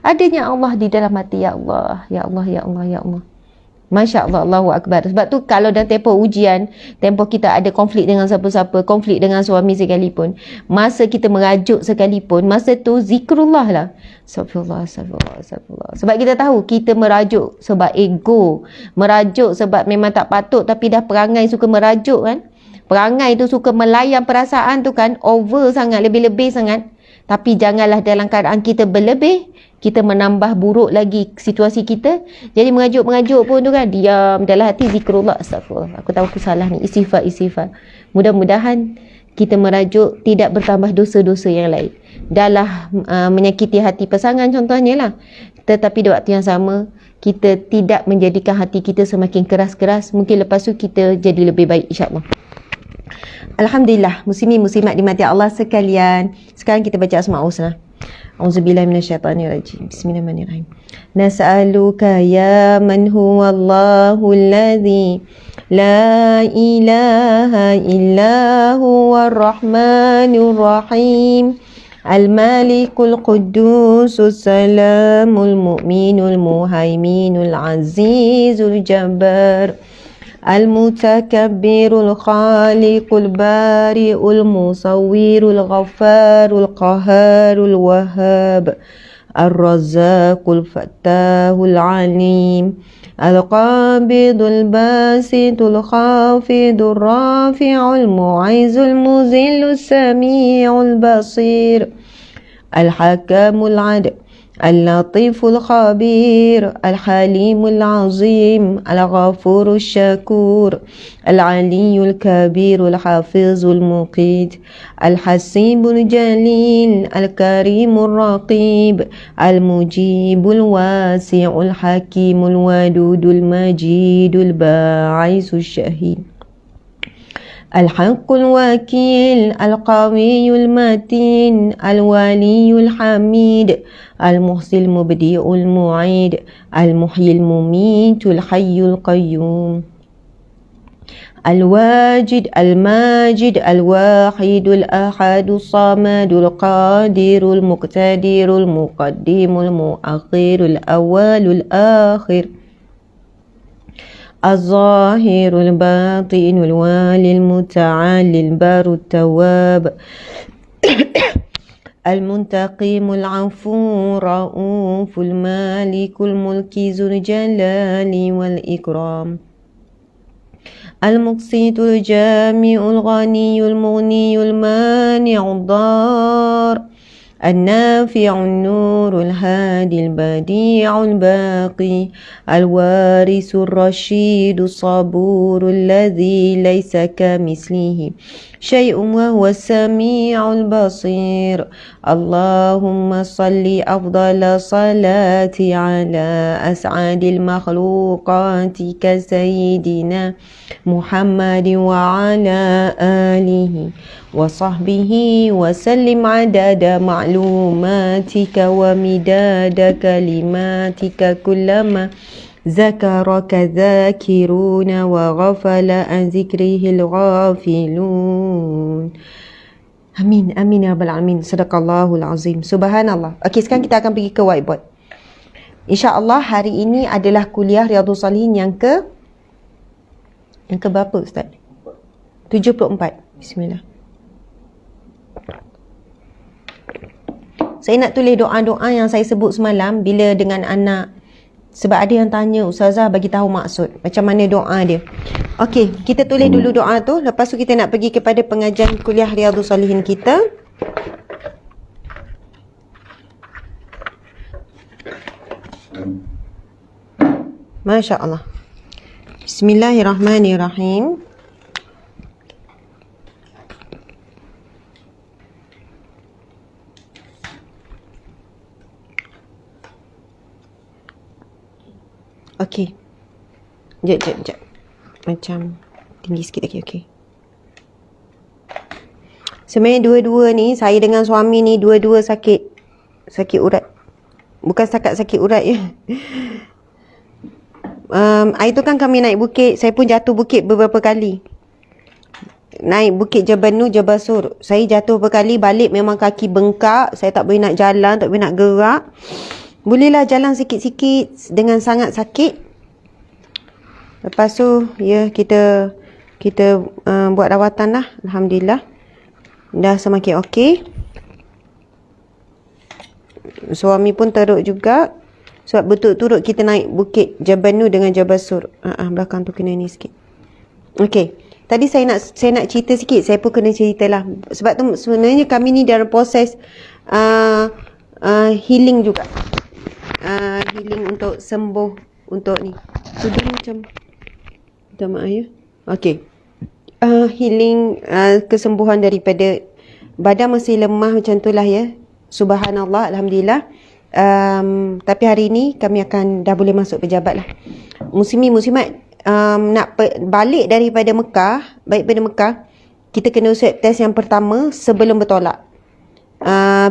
Adanya Allah di dalam hati. Ya Allah, ya Allah, ya Allah, ya Allah. Masya Allah, Allahu Akbar. Sebab tu kalau dalam tempoh ujian, tempoh kita ada konflik dengan siapa-siapa, konflik dengan suami sekalipun, masa kita merajuk sekalipun, masa tu zikrullah lah. Astagfirullah, astagfirullah, astagfirullah. Sebab kita tahu kita merajuk sebab ego, merajuk sebab memang tak patut, tapi dah perangai suka merajuk kan. Perangai tu suka melayan perasaan tu kan, over sangat, lebih-lebih sangat. Tapi janganlah dalam keadaan kita berlebih, kita menambah buruk lagi situasi kita. Jadi mengajuk-mengajuk pun tu kan, diam dalam hati zikrullah, astagfirullah. Aku tahu aku salah ni, istighfar. Mudah-mudahan kita merajuk tidak bertambah dosa-dosa yang lain. Dahlah menyakiti hati pasangan contohnya lah. Tetapi di waktu yang sama, kita tidak menjadikan hati kita semakin keras-keras. Mungkin lepas tu kita jadi lebih baik, insyaAllah. Alhamdulillah, muslimin muslimat dimati Allah sekalian. Sekarang kita baca Asmaul Husna. Auzubillahi minasyaitanirrajim. Bismillahirrahmanirrahim. Nas'aluka ya man huwallahu alladhi la ilaha illa huwar rahmanur rahim. Al-Malikul Quddusus Salamul Mu'minul Muhaiminul Azizul Jabbar. Al-Mutakabbirul Khaliqul Bari'ul Musawwirul Ghaffarul Qaharul Wahhab. Ar-Razzaqul Fattahul Alim. Al-Qabidul Basitul Khafidul Rafi'ul Mu'izul Muzillul Sami'ul Basir. Al-Hakamul Adl. اللطيف الخبير الحليم العظيم الغفور الشكور العلي الكبير الحافظ المقيت الحسيب الجليل الكريم الرقيب المجيب الواسع الحكيم الودود المجيد الباعث الشهيد الحق الوكيل القوي المتين الولي الحميد المحصي المبدئ المعيد المحيي المميت الحي القيوم الواجد الماجد الواحد الأحد الصمد القادر المقتدر المقدم المؤخر الأول الآخر الظاهر الباطن الوالي المتعالي البار التواب المنتقم العفو الرؤوف المالك الملك ذو الجلال والإكرام المقسط الجامع الغني المغني المانع الضار النافع النور الهادي البديع الباقي الوارث الرشيد الصبور الذي ليس كمثله شيء وهو السميع البصير اللهم صل أفضل صلاة على أسعد المخلوقات كسيدنا محمد وعلى آله وصحبه وسلم عدد معلوماتك ومداد كلماتك كلما ذكرك ذاكرون وغفل عن ذكره الغافلون. Amin, amin ya rabbal alamin. Sadaqallahul azim. Subhanallah. Okey, sekarang kita akan pergi ke whiteboard. InsyaAllah hari ini adalah kuliah Riyadhus Shalihin yang ke berapa Ustaz? 74. Bismillah. Saya nak tulis doa-doa yang saya sebut semalam bila dengan anak Sebab ada yang tanya, Ustazah bagi tahu maksud, macam mana doa dia. Okey, kita tulis dulu doa tu. Lepas tu kita nak pergi kepada pengajian kuliah Riyadhus Salihin kita. Masya Allah. Bismillahirrahmanirrahim. Okey. Sekejap. Macam tinggi sikit lagi, okey. Sebenarnya dua-dua ni, saya dengan suami ni dua-dua sakit urat. Bukan setakat sakit urat je. Hari tu kan kami naik bukit, saya pun jatuh bukit beberapa kali. Naik bukit Jabal Nur, Jabal Sur. Saya jatuh beberapa kali, balik memang kaki bengkak, saya tak boleh nak jalan, tak boleh nak gerak. Bolehlah jalan sikit-sikit dengan sangat sakit. Lepas tu ya kita buat rawatan lah, alhamdulillah. Dah semakin okey. Suami pun teruk juga. Sebab betul-turut kita naik bukit Jabal Nur dengan Jabal Sur. Belakang tu kena ni sikit. Okey. Tadi saya nak cerita sikit. Saya pun kena cerita lah. Sebab tu sebenarnya kami ni dalam proses healing juga. Healing untuk sembuh untuk ni. So dia macam minta maaf ya. Okey. Healing kesembuhan daripada badan masih lemah macam tu lah ya. Subhanallah, alhamdulillah. Tapi hari ni kami akan dah boleh masuk pejabat lah. Muslimat nak balik daripada Mekah, kita kena swab test yang pertama sebelum bertolak.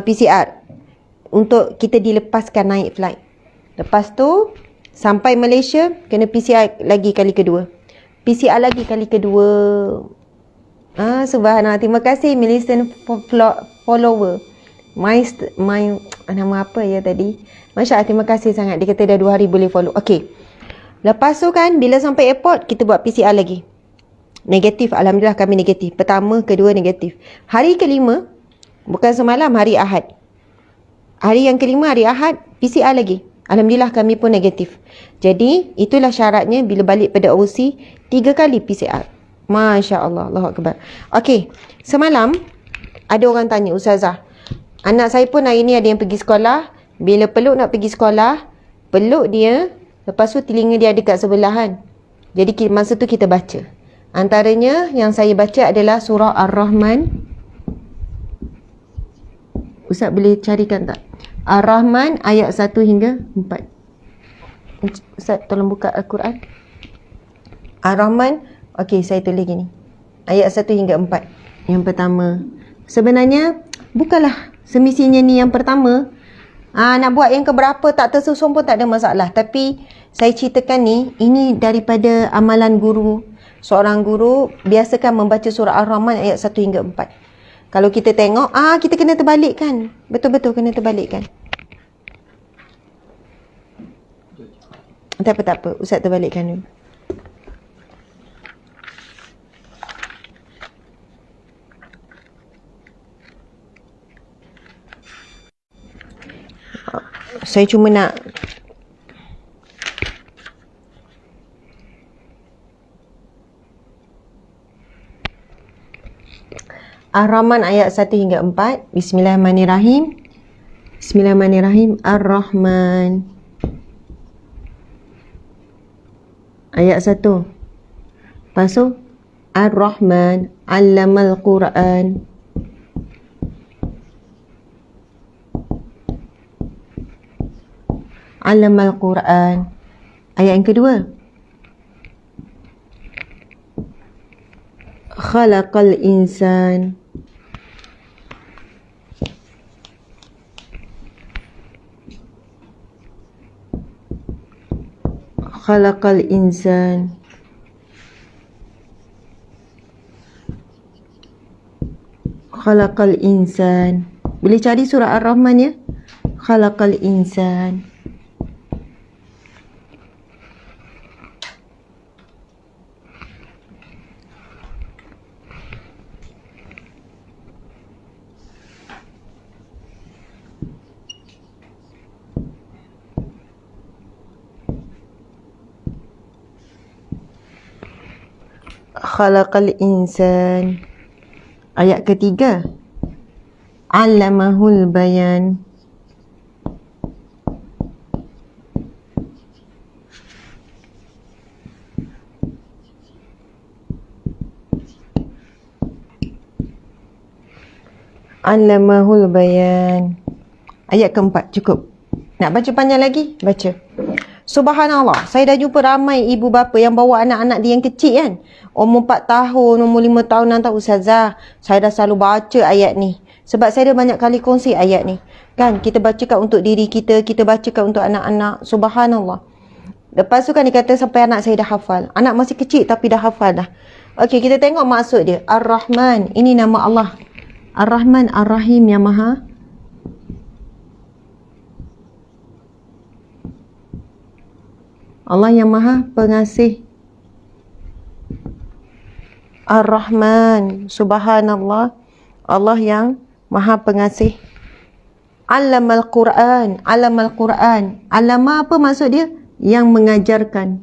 PCR untuk kita dilepaskan naik flight. Lepas tu sampai Malaysia kena PCR lagi kali kedua. PCR lagi kali kedua. Subhanallah. Terima kasih Millicent follower. My nama apa ya tadi? Masya Allah, terima kasih sangat. Dia kata dah 2 hari boleh follow. Okey. Lepas tu kan bila sampai airport kita buat PCR lagi. Negatif, alhamdulillah kami negatif. Pertama, kedua negatif. Hari kelima, bukan semalam, hari Ahad. Hari yang kelima, hari Ahad, PCR lagi. Alhamdulillah kami pun negatif. Jadi, itulah syaratnya bila balik pada OC, 3 kali PCR. Masya Allah, Allahu Akbar. Okey, semalam ada orang tanya, Ustazah, anak saya pun hari ni ada yang pergi sekolah. Bila peluk nak pergi sekolah, peluk dia, lepas tu telinga dia ada kat sebelahan. Jadi masa tu kita baca. Antaranya yang saya baca adalah surah Ar-Rahman. Ustaz boleh carikan tak? Ar-Rahman ayat 1 hingga 4. Ustaz tolong buka Al-Quran. Ar-Rahman, okey saya tulis gini. Ayat 1 hingga 4. Yang pertama. Sebenarnya bukanlah semestinya ni yang pertama. Nak buat yang keberapa tak tersusun pun tak ada masalah. Tapi saya ceritakan ni, ini daripada amalan guru. Seorang guru biasakan membaca surah Ar-Rahman ayat 1 hingga 4. Kalau kita tengok, kita kena terbalikkan. Betul-betul kena terbalikkan. Tak apa. Ustaz terbalikkan dulu. Saya cuma nak Ar-Rahman ayat 1 hingga 4. Bismillahirrahmanirrahim. Bismillahirrahmanirrahim. Ar-Rahman ayat 1. Lepas tu Ar-Rahman 'allamal Quran. Allamal Quran. Ayat yang kedua. Khalaqal insan. Khalaqal insan. Khalaqal insan. Boleh cari surah Ar-Rahman ya? Khalaqal insan. Khalaqal insan. Ayat ketiga. Allamahul bayan. Allamahul bayan. Ayat keempat, cukup. Nak baca panjang lagi? Baca. Subhanallah, saya dah jumpa ramai ibu bapa yang bawa anak-anak dia yang kecil kan. Umur 4 tahun, umur 5 tahun, nanti Ustazah, saya dah selalu baca ayat ni. Sebab saya dah banyak kali kongsi ayat ni. Kan, kita bacakan untuk diri kita, kita bacakan untuk anak-anak. Subhanallah. Lepas tu kan dia kata sampai anak saya dah hafal. Anak masih kecil tapi dah hafal dah. Okey, kita tengok maksud dia. Ar-Rahman, ini nama Allah. Ar-Rahman, Ar-Rahim yang maha Allah yang maha pengasih. Ar-Rahman, subhanallah, Allah yang maha pengasih. Allamal Quran, Allamal Quran. Allama apa maksud dia? Yang mengajarkan.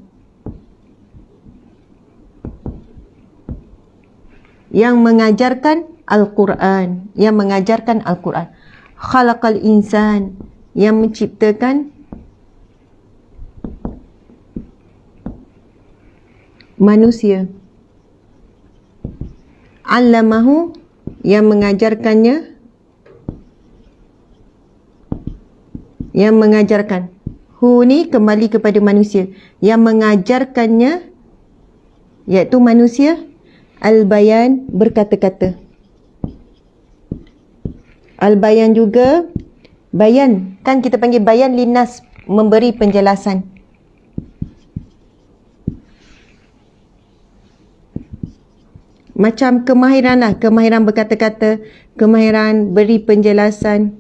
Yang mengajarkan Al-Quran, yang mengajarkan Al-Quran. Khalaqal insan, yang menciptakan manusia. Allamahu, yang mengajarkannya, yang mengajarkan. Hu ni kembali kepada manusia. Yang mengajarkannya, iaitu manusia. Al-bayan, berkata-kata. Al-bayan juga, bayan, kan kita panggil bayan linnas, memberi penjelasan. Macam kemahiran lah, kemahiran berkata-kata, kemahiran beri penjelasan.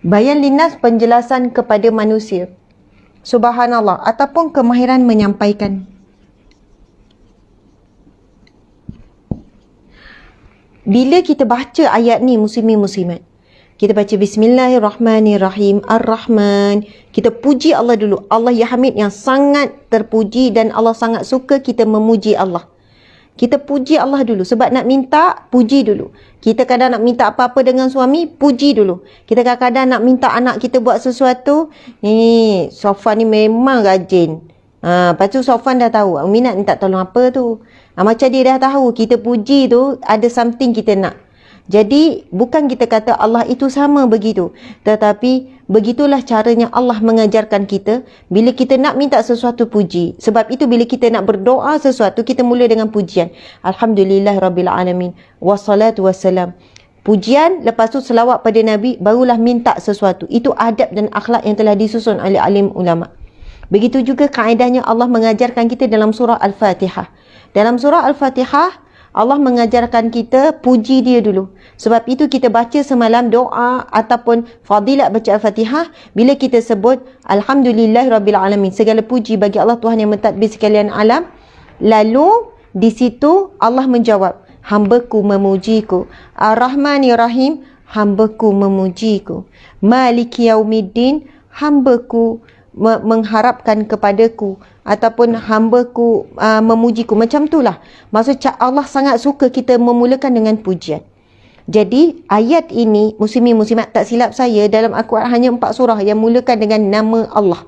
Bayan linnas, penjelasan kepada manusia. Subhanallah, ataupun kemahiran menyampaikan. Bila kita baca ayat ni muslimin muslimat, kita baca Bismillahirrahmanirrahim, Ar-Rahman. Kita puji Allah dulu. Allah ya Hamid yang sangat terpuji dan Allah sangat suka kita memuji Allah. Kita puji Allah dulu. Sebab nak minta, puji dulu. Kita kadang nak minta apa-apa dengan suami, puji dulu. Kita kadang-kadang nak minta anak kita buat sesuatu, ni Sofan ni memang rajin. Lepas tu Sofan dah tahu, minat minta tolong apa tu. Macam dia dah tahu, kita puji tu ada something kita nak. Jadi bukan kita kata Allah itu sama begitu, tetapi begitulah caranya Allah mengajarkan kita bila kita nak minta sesuatu puji. Sebab itu bila kita nak berdoa sesuatu, kita mula dengan pujian. Alhamdulillahirrabbilalamin. Wassalatu wassalam. Pujian, lepas tu selawat pada Nabi, barulah minta sesuatu. Itu adab dan akhlak yang telah disusun oleh alim ulama. Begitu juga kaedahnya Allah mengajarkan kita dalam surah Al-Fatihah. Dalam surah Al-Fatihah, Allah mengajarkan kita puji dia dulu. Sebab itu kita baca semalam doa ataupun fadilat baca Al-Fatihah bila kita sebut Alhamdulillahirrabbilalamin. Segala puji bagi Allah Tuhan yang mentadbir sekalian alam. Lalu di situ Allah menjawab, hambaku memujiku. Ar-Rahmanir-Rahim, hambaku memujiku. Maliki yaumiddin, hambaku mengharapkan kepadaku, ataupun hambaku memujiku. Macam itulah. Maksud Allah sangat suka kita memulakan dengan pujian. Jadi ayat ini, muslimin muslimat, tak silap saya, dalam Al-Quran hanya 4 surah yang mulakan dengan nama Allah.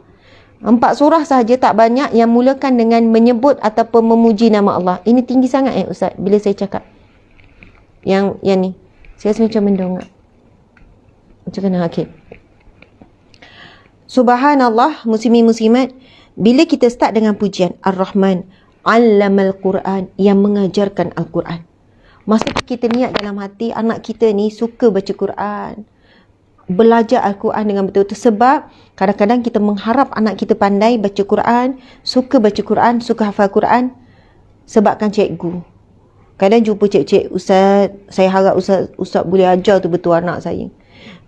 4 surah sahaja, tak banyak yang mulakan dengan menyebut ataupun memuji nama Allah. Ini tinggi sangat Ustaz bila saya cakap. Yang ni saya rasa macam mendongak. Macam mana? Okey. Subhanallah, muslimin muslimat, bila kita start dengan pujian Ar-Rahman, Allamal Quran, yang mengajarkan Al-Quran. Masa kita niat dalam hati anak kita ni suka baca Quran, belajar Al-Quran dengan betul-betul. Sebab kadang-kadang kita mengharap anak kita pandai baca Quran, suka baca Quran, suka hafal Quran sebabkan cikgu. Kadang jumpa cik-cik, Ustaz, saya harap Ustaz boleh ajar tu betul anak saya.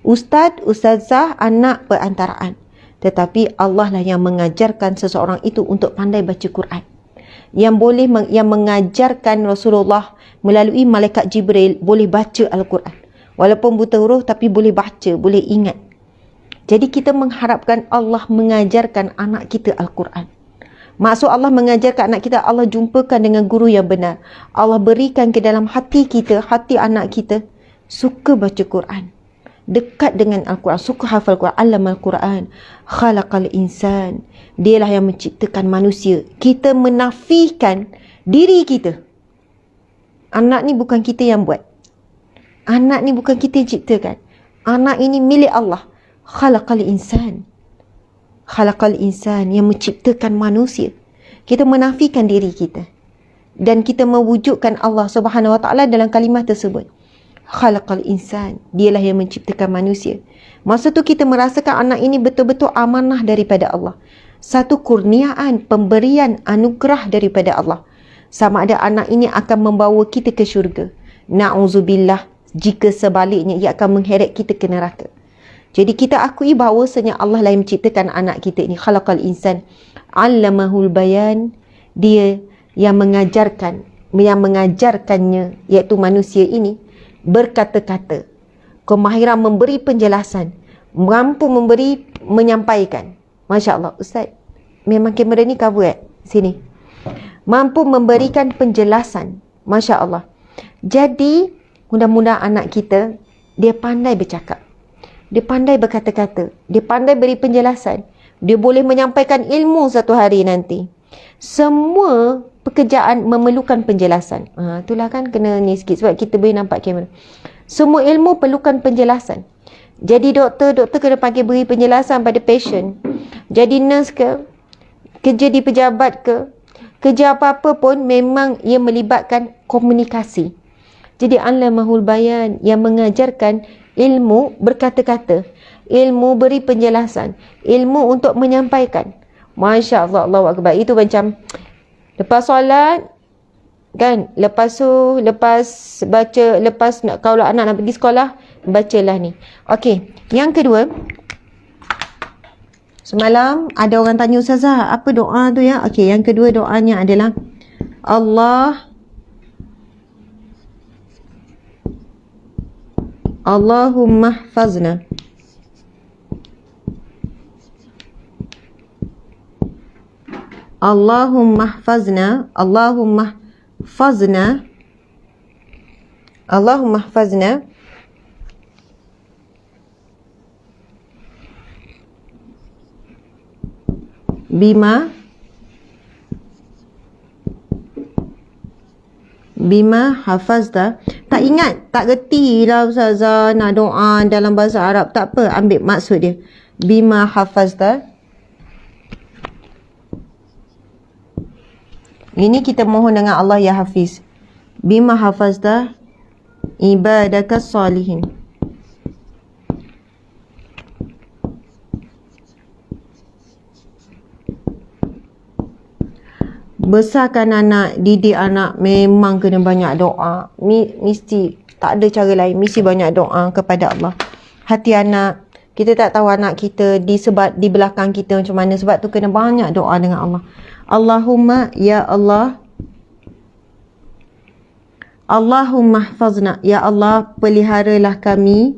Ustaz, Ustazah, anak perantaraan. Tetapi Allah lah yang mengajarkan seseorang itu untuk pandai baca Quran. Yang mengajarkan Rasulullah melalui malaikat Jibril boleh baca Al-Quran. Walaupun buta huruf tapi boleh baca, boleh ingat. Jadi kita mengharapkan Allah mengajarkan anak kita Al-Quran. Maksud Allah mengajarkan anak kita, Allah jumpakan dengan guru yang benar. Allah berikan ke dalam hati kita, hati anak kita, suka baca Quran, dekat dengan Al-Quran, suka hafal Quran. Allamal Quran, khalaqal insan. Dialah yang menciptakan manusia. Kita menafikan diri kita. Anak ni bukan kita yang buat. Anak ni bukan kita yang ciptakan. Anak ini milik Allah. Khalaqal insan. Khalaqal insan, yang menciptakan manusia. Kita menafikan diri kita. Dan kita mewujudkan Allah Subhanahu Wa Taala dalam kalimah tersebut. Khalaqal insan, dialah yang menciptakan manusia. Masa tu kita merasakan anak ini betul-betul amanah daripada Allah. Satu kurniaan, pemberian, anugerah daripada Allah. Sama ada anak ini akan membawa kita ke syurga. Na'udzubillah, jika sebaliknya ia akan mengheret kita ke neraka. Jadi kita akui bahawasanya Allah lah yang menciptakan anak kita ini. Khalaqal insan, 'allamahul bayan. Dia yang mengajarkannya, iaitu manusia ini, berkata-kata. Kemahiran memberi penjelasan, mampu menyampaikan. Masya Allah, Ustaz, memang kamera ni cover sini. Mampu memberikan penjelasan. Masya Allah. Jadi mudah-mudahan anak kita, dia pandai bercakap, dia pandai berkata-kata, dia pandai beri penjelasan, dia boleh menyampaikan ilmu satu hari nanti. Semua pekerjaan memerlukan penjelasan. Itulah kan kena ni sikit sebab kita boleh nampak kamera. Semua ilmu perlukan penjelasan. Jadi doktor kena pakai beri penjelasan pada patient. Jadi nurse ke, kerja di pejabat ke, kerja apa-apa pun memang ia melibatkan komunikasi. Jadi allamahul bayan, yang mengajarkan ilmu berkata-kata, ilmu beri penjelasan, ilmu untuk menyampaikan. Masya Allah, Allahu Akbar. Itu macam lepas solat kan, lepas kalau anak nak pergi sekolah, bacalah ni. Okey, yang kedua, semalam ada orang tanya, Ustazah, apa doa tu ya? Okey, yang kedua doanya adalah Allahumma hfazna. Allahumma hfazna. Allahumma hfazna. Allahumma hfazna. Bima hafazta. Tak ingat, tak reti lah Ustazah nak doa dalam bahasa Arab. Tak apa, ambil maksud dia. Bima hafazta. Ini kita mohon dengan Allah, ya Hafiz. Bima hafazta ibadakas salihin. Besarkan anak, didik anak, memang kena banyak doa. Mesti, tak ada cara lain. Mesti banyak doa kepada Allah. Hati anak, kita tak tahu anak kita di belakang kita macam mana. Sebab tu kena banyak doa dengan Allah. Allahumma, ya Allah. Allahumma hfazna. Ya Allah, peliharalah kami.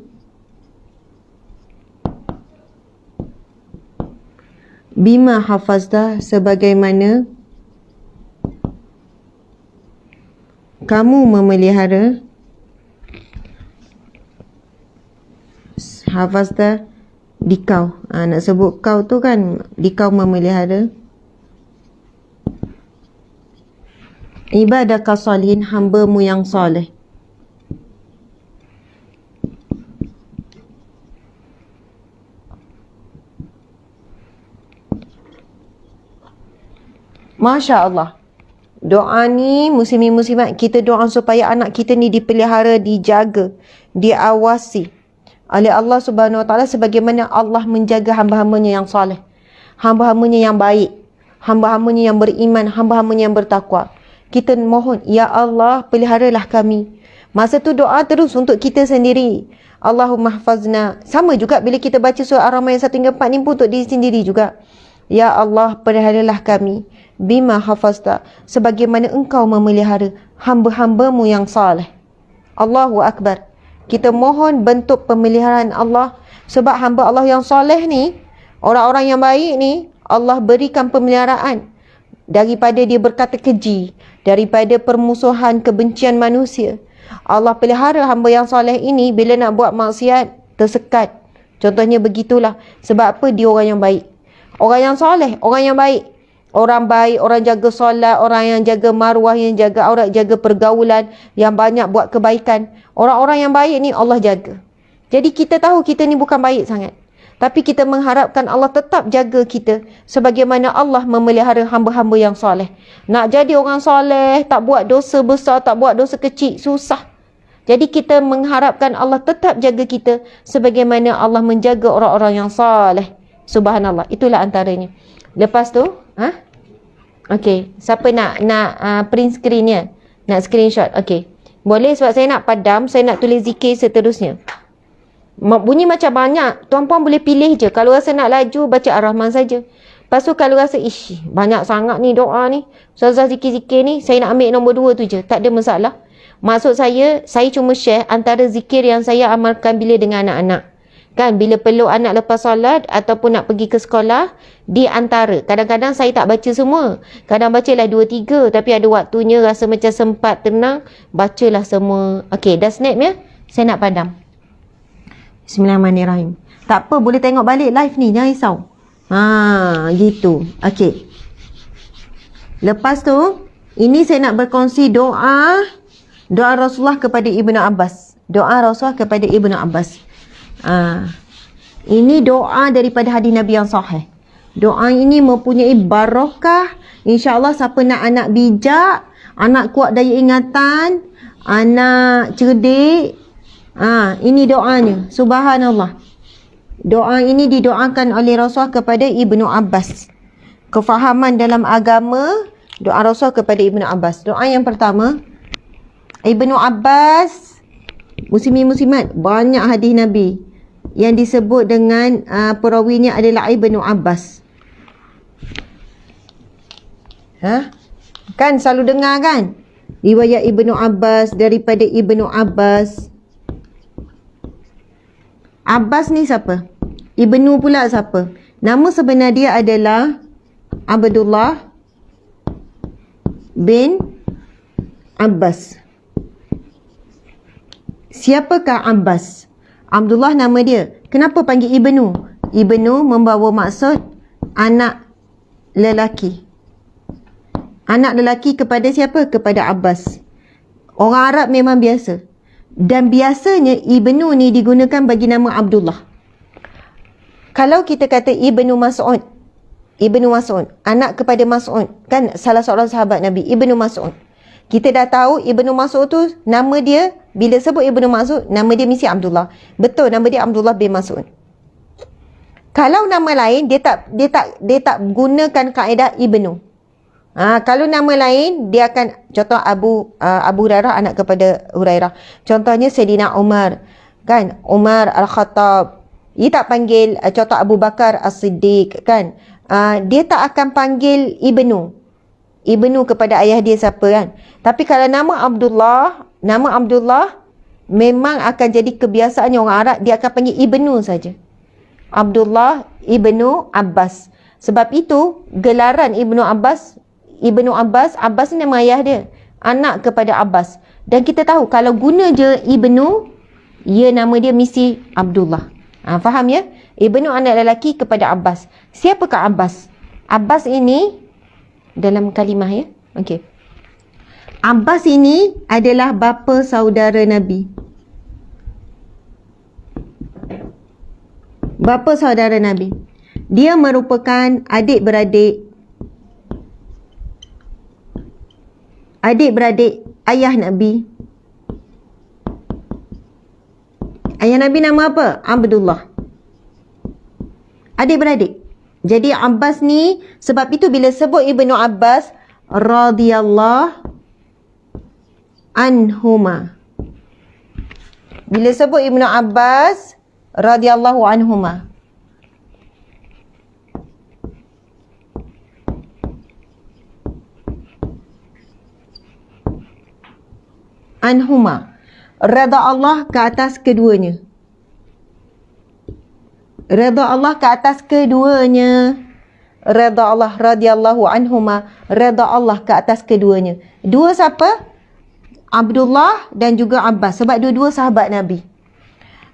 Bima hafazta, sebagaimana kamu memelihara. Hafazta, dikau. Nak sebut kau tu kan, dikau memelihara. Ibadaka salihin, hamba-Mu yang soleh. Masya Allah. Doa ni muslimin-muslimat, kita doa supaya anak kita ni dipelihara, dijaga, diawasi oleh Allah Subhanahu Wa Taala sebagaimana Allah menjaga hamba-hambanya yang soleh, hamba-hambanya yang baik, hamba-hambanya yang beriman, hamba-hambanya yang bertakwa. Kita mohon, ya Allah, peliharalah kami. Masa tu doa terus untuk kita sendiri. Allahumma hfazna. Sama juga bila kita baca surah Ar-Rahman 1 hingga 4 ni pun untuk diri sendiri juga. Ya Allah, peliharalah kami. Bima hafazta, sebagaimana Engkau memelihara hamba-hamba-Mu yang saleh. Allahu Akbar. Kita mohon bentuk pemeliharaan Allah. Sebab hamba Allah yang saleh ni, orang-orang yang baik ni, Allah berikan pemeliharaan. daripada dia berkata keji, daripada permusuhan, kebencian manusia. Allah pelihara hamba yang soleh ini bila nak buat maksiat tersekat. Contohnya begitulah. Sebab apa? Dia orang yang baik. Orang yang soleh, orang yang baik. Orang baik, orang jaga solat, orang yang jaga maruah, yang jaga aurat, jaga pergaulan, yang banyak buat kebaikan. Orang-orang yang baik ni Allah jaga. Jadi kita tahu kita ni bukan baik sangat. Tapi kita mengharapkan Allah tetap jaga kita sebagaimana Allah memelihara hamba-hamba yang soleh. Nak jadi orang soleh, tak buat dosa besar, tak buat dosa kecil, susah. Jadi kita mengharapkan Allah tetap jaga kita sebagaimana Allah menjaga orang-orang yang soleh. Subhanallah. Itulah antaranya. Lepas tu, okey, siapa nak print screennya? Nak screenshot? Okey. Boleh sebab saya nak padam, saya nak tulis zikir seterusnya. Bunyi macam banyak. Tuan-puan boleh pilih je. Kalau rasa nak laju, baca Ar-Rahman saja. Lepas tu kalau rasa, banyak sangat ni doa ni. Ustazah zikir-zikir ni, saya nak ambil nombor 2 tu je. Tak ada masalah. Maksud saya cuma share antara zikir yang saya amalkan bila dengan anak-anak. Kan, bila peluk anak lepas solat ataupun nak pergi ke sekolah, di antara. Kadang-kadang saya tak baca semua. Kadang bacalah 2-3. Tapi ada waktunya rasa macam sempat tenang, bacalah semua. Okey, dah snap ya? Saya nak padam. Bismillahirrahmanirrahim. Tak apa, boleh tengok balik live ni, jangan risau. Gitu. Okey. Lepas tu, ini saya nak berkongsi doa Rasulullah kepada Ibnu Abbas. Doa Rasulullah kepada Ibnu Abbas. Ini doa daripada hadis Nabi yang sahih. Doa ini mempunyai barakah. InsyaAllah siapa nak anak bijak, anak kuat daya ingatan, anak cerdik, ini doanya. Subhanallah. Doa ini didoakan oleh Rasulullah kepada Ibnu Abbas. Kefahaman dalam agama, doa Rasul kepada Ibnu Abbas. Doa yang pertama, Ibnu Abbas, muslimin-muslimat, banyak hadis Nabi yang disebut dengan perawinya adalah Ibnu Abbas. Kan selalu dengar kan? Riwayat Ibnu Abbas daripada Ibnu Abbas. Abbas ni siapa? Ibnu pula siapa? Nama sebenar dia adalah Abdullah bin Abbas. Siapakah Abbas? Abdullah nama dia. Kenapa panggil Ibnu? Ibnu membawa maksud anak lelaki. Anak lelaki kepada siapa? Kepada Abbas. Orang Arab memang biasa. Dan biasanya Ibnu ni digunakan bagi nama Abdullah. Kalau kita kata Ibnu Mas'ud, anak kepada Mas'ud, kan salah seorang sahabat Nabi, Ibnu Mas'ud. Kita dah tahu Ibnu Mas'ud tu nama dia, bila sebut Ibnu Mas'ud, nama dia mesti Abdullah. Betul, nama dia Abdullah bin Mas'ud. Kalau nama lain dia tak gunakan kaedah Ibnu. Kalau nama lain dia akan, contoh Abu Hurairah, anak kepada Hurairah. Contohnya Sayyidina Umar, kan? Umar Al-Khattab. Dia tak panggil contoh Abu Bakar As-Siddiq, kan? Dia tak akan panggil Ibnu kepada ayah dia siapa, kan? Tapi kalau nama Abdullah memang akan jadi kebiasaannya orang Arab, dia akan panggil Ibnu saja. Abdullah Ibnu Abbas. Sebab itu gelaran Ibnu Abbas, Abbas ni nama ayah dia, anak kepada Abbas. Dan kita tahu kalau guna je Ibnu, nama dia mesti Abdullah. Faham ya? Ibnu anak lelaki kepada Abbas. Siapakah Abbas? Abbas ini dalam kalimah ya. Okey. Abbas ini adalah bapa saudara Nabi. Bapa saudara Nabi. Dia merupakan adik-beradik ayah Nabi. Ayah Nabi nama apa? Abdullah. Adik-beradik. Jadi Abbas ni, sebab itu bila sebut Ibnu Abbas radhiyallahu anhuma. Bila sebut Ibnu Abbas radhiyallahu anhuma, redha Allah ke atas keduanya. Redha Allah ke atas keduanya. redha Allah, radhiyallahu anhuma, redha Allah ke atas keduanya. Dua siapa? Abdullah dan juga Abbas, sebab dua-dua sahabat Nabi.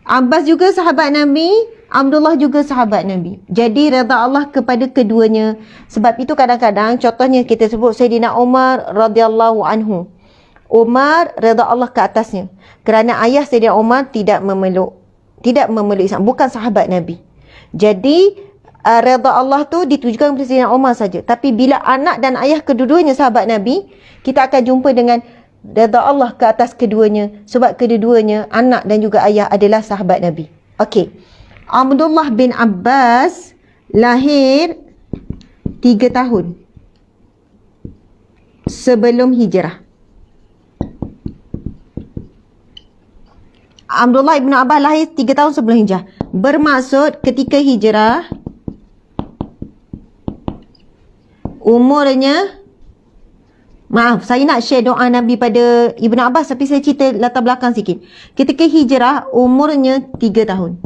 Abbas juga sahabat Nabi, Abdullah juga sahabat Nabi. Jadi redha Allah kepada keduanya. Sebab itu kadang-kadang contohnya kita sebut Sayyidina Umar radhiyallahu anhu. Umar redha Allah ke atasnya. Kerana ayah Sayyidina Umar tidak memeluk Islam, bukan sahabat Nabi. Jadi redha Allah tu ditujukan kepada Sayyidina Umar saja. Tapi bila anak dan ayah kedua-duanya sahabat Nabi, kita akan jumpa dengan redha Allah ke atas keduanya, sebab kedua-duanya anak dan juga ayah adalah sahabat Nabi. Okey. Abdullah bin Abbas lahir 3 tahun sebelum hijrah. Abdullah bin Abbas lahir 3 tahun sebelum hijrah. Bermaksud ketika hijrah umurnya, maaf, saya nak share doa Nabi pada Ibnu Abbas, tapi saya cerita latar belakang sikit. Ketika hijrah, umurnya 3 tahun.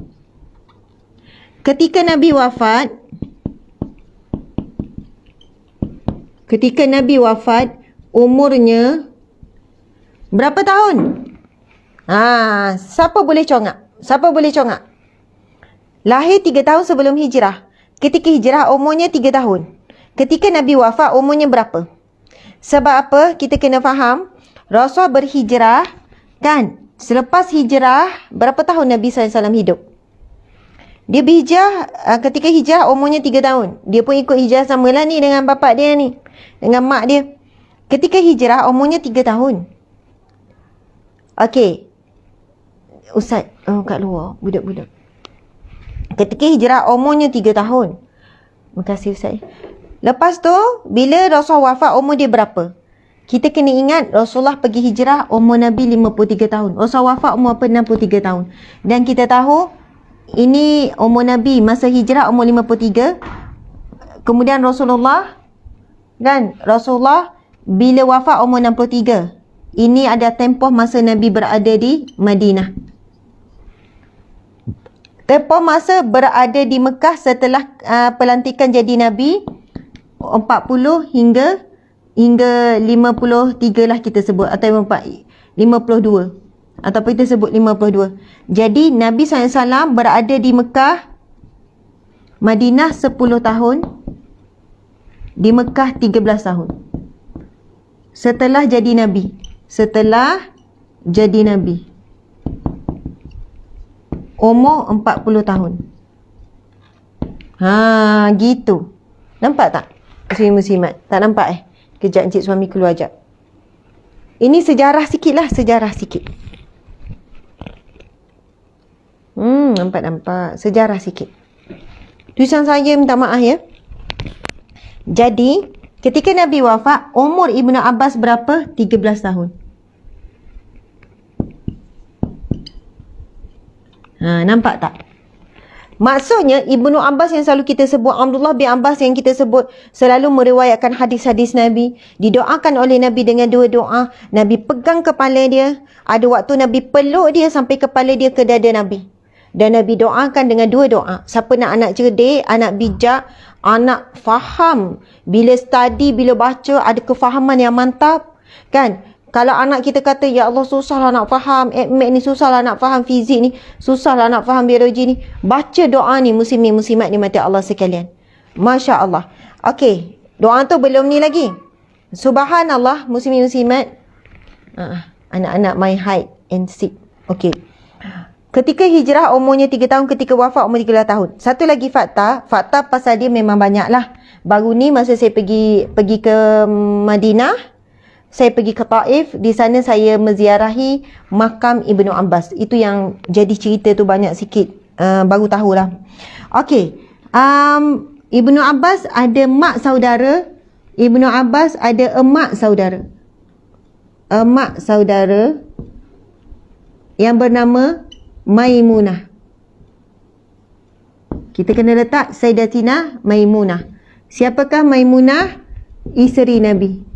Ketika Nabi wafat, umurnya berapa tahun? Siapa boleh congak? Lahir 3 tahun sebelum hijrah. Ketika hijrah, umurnya 3 tahun. Ketika Nabi wafat, umurnya berapa? Sebab apa? Kita kena faham, Rasul berhijrah kan? Selepas hijrah, berapa tahun Nabi SAW hidup? Dia berhijrah, ketika hijrah umurnya 3 tahun. Dia pun ikut hijrah samalah ni dengan bapak dia ni, dengan mak dia. Ketika hijrah umurnya 3 tahun. Okey. Ustaz, kat luar, budak-budak. Ketika hijrah umurnya 3 tahun. Terima kasih Ustaz. Lepas tu, bila Rasul wafat, umur dia berapa? Kita kena ingat Rasulullah pergi hijrah umur Nabi 53 tahun. Rasul wafat umur 63 tahun. Dan kita tahu ini umur Nabi masa hijrah umur 53. Kemudian Rasulullah bila wafat umur 63. Ini ada tempoh masa Nabi berada di Madinah. Tempoh masa berada di Mekah setelah pelantikan jadi Nabi 40 hingga 53 lah kita sebut, atau 52, ataupun kita sebut 52. Jadi Nabi SAW berada di Mekah, Madinah 10 tahun, di Mekah 13 tahun setelah jadi Nabi. Umur 40 tahun. Gitu. Nampak tak? Muslimat. Tak nampak Kejap encik suami keluar jap. Ini sejarah sikit lah, nampak. Sejarah sikit. Tulisan saya minta maaf ya. Jadi, ketika Nabi wafat, umur Ibnu Abbas berapa? 13 tahun. Nampak tak? Maksudnya Ibnu Abbas yang selalu kita sebut, Abdullah bin Abbas yang kita sebut, selalu meriwayatkan hadis-hadis Nabi, didoakan oleh Nabi dengan dua doa. Nabi pegang kepala dia, ada waktu Nabi peluk dia sampai kepala dia ke dada Nabi, dan Nabi doakan dengan dua doa. Siapa nak anak cerdik, anak bijak, anak faham, bila study, bila baca ada kefahaman yang mantap kan. Kalau anak kita kata, ya Allah susahlah nak faham admat ni, susahlah nak faham fizik ni, susahlah nak faham biologi ni, baca doa ni muslimin muslimat ni mati Allah sekalian. Masya Allah. Okey, doa tu belum ni lagi. Subhanallah muslimin muslimat. Anak-anak my hide and seek. Okey. Ketika hijrah umurnya 3 tahun, ketika wafat umur 13 tahun. Satu lagi fakta pasal dia memang banyak lah. Baru ni masa saya pergi ke Madinah, saya pergi ke Taif, di sana saya menziarahi makam Ibnu Abbas. Itu yang jadi cerita tu banyak sikit. Baru tahulah. Okey. Ibnu Abbas ada mak saudara. Ibnu Abbas ada emak saudara. Emak saudara yang bernama Maimunah. Kita kena letak Sayyidatina Maimunah. Siapakah Maimunah? Isteri Nabi.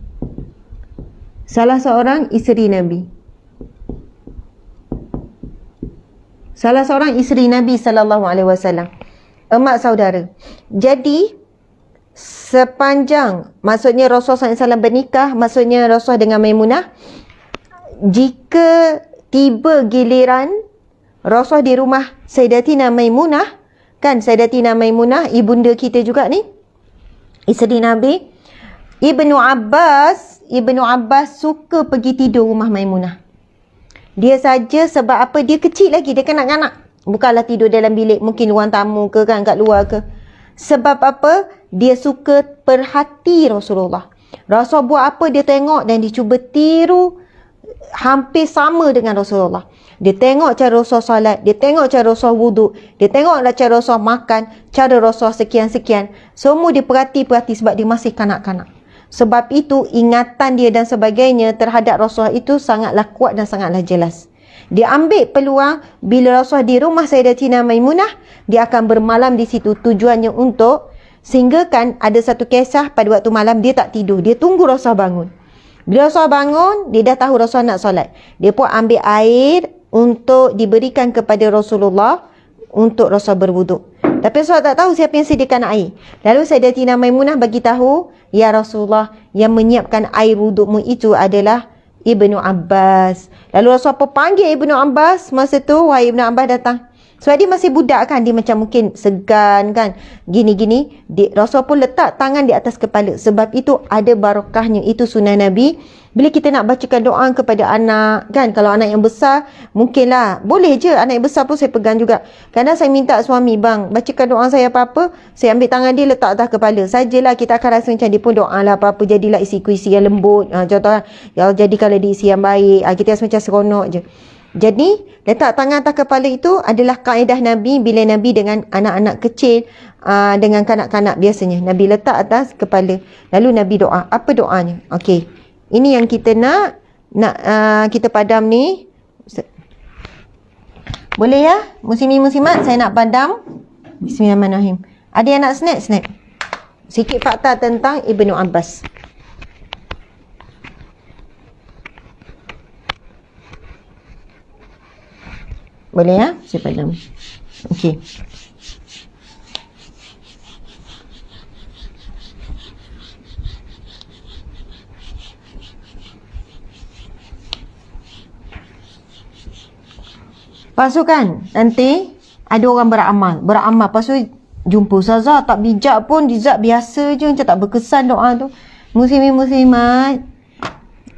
Salah seorang isteri Nabi. Salah seorang isteri Nabi sallallahu alaihi wasallam. Emak saudara. Jadi sepanjang, maksudnya Rasulullah SAW bernikah, maksudnya Rasulullah dengan Maimunah, jika tiba giliran Rasulullah di rumah Sayyidatina Maimunah, kan Sayyidatina Maimunah ibunda kita juga ni, isteri Nabi, Ibnu Abbas suka pergi tidur rumah Maimunah. Dia saja sebab apa? Dia kecil lagi, dia kanak-kanak. Bukanlah tidur dalam bilik, mungkin ruang tamu ke kan, kat luar ke. Sebab apa? Dia suka perhati Rasulullah. Rasul buat apa, dia tengok dan dia cuba tiru hampir sama dengan Rasulullah. Dia tengok cara Rasul salat, dia tengok cara Rasul wuduk, dia tengok cara Rasul makan, cara Rasul sekian-sekian. Semua dia perhati sebab dia masih kanak-kanak. Sebab itu ingatan dia dan sebagainya terhadap Rasulullah itu sangatlah kuat dan sangatlah jelas. Dia ambil peluang bila Rasulullah di rumah Sayyidatina Maimunah, dia akan bermalam di situ. Tujuannya untuk, sehingga kan ada satu kisah pada waktu malam dia tak tidur, dia tunggu Rasulullah bangun. Bila Rasulullah bangun, dia dah tahu Rasulullah nak solat. Dia pun ambil air untuk diberikan kepada Rasulullah untuk Rasulullah berwuduk. Tapi Rasulullah tak tahu siapa yang sediakan air. Lalu Sayyidatina Maimunah bagi tahu, ya Rasulullah, yang menyiapkan air wudukmu itu adalah Ibnu Abbas. Lalu Rasulullah pun panggil Ibnu Abbas. Masa tu, wahai Ibnu Abbas datang. Sebab dia masih budak kan, dia macam mungkin segan kan, gini-gini. Rasulullah pun letak tangan di atas kepala. Sebab itu ada barakahnya, itu sunnah Nabi. Bila kita nak bacakan doa kepada anak kan, kalau anak yang besar, mungkinlah, boleh je anak yang besar pun saya pegang juga. Kadang saya minta suami, bang, bacakan doa saya apa-apa, saya ambil tangan dia letak atas kepala. Sajalah kita akan rasa macam dia pun doa lah apa-apa, jadilah isi-isi yang lembut. Contoh, ya jadi kalau diisi yang baik, kita rasa macam seronok je. Jadi, letak tangan atas kepala itu adalah kaedah Nabi bila Nabi dengan anak-anak kecil, dengan kanak-kanak biasanya. Nabi letak atas kepala. Lalu Nabi doa. Apa doanya? Okey. Ini yang kita nak kita padam ni. Boleh ya? Muslimin-muslimat, saya nak padam. Bismillahirrahmanirrahim. Ada yang nak snap? Sikit fakta tentang Ibnu Abbas. Boleh ya? Saya padam. Okey. Lepas tu kan, nanti ada orang beramal. Lepas tu jumpa Ustazah, tak bijak pun, dizat biasa je, macam tak berkesan doa tu. Muslimin-muslimat,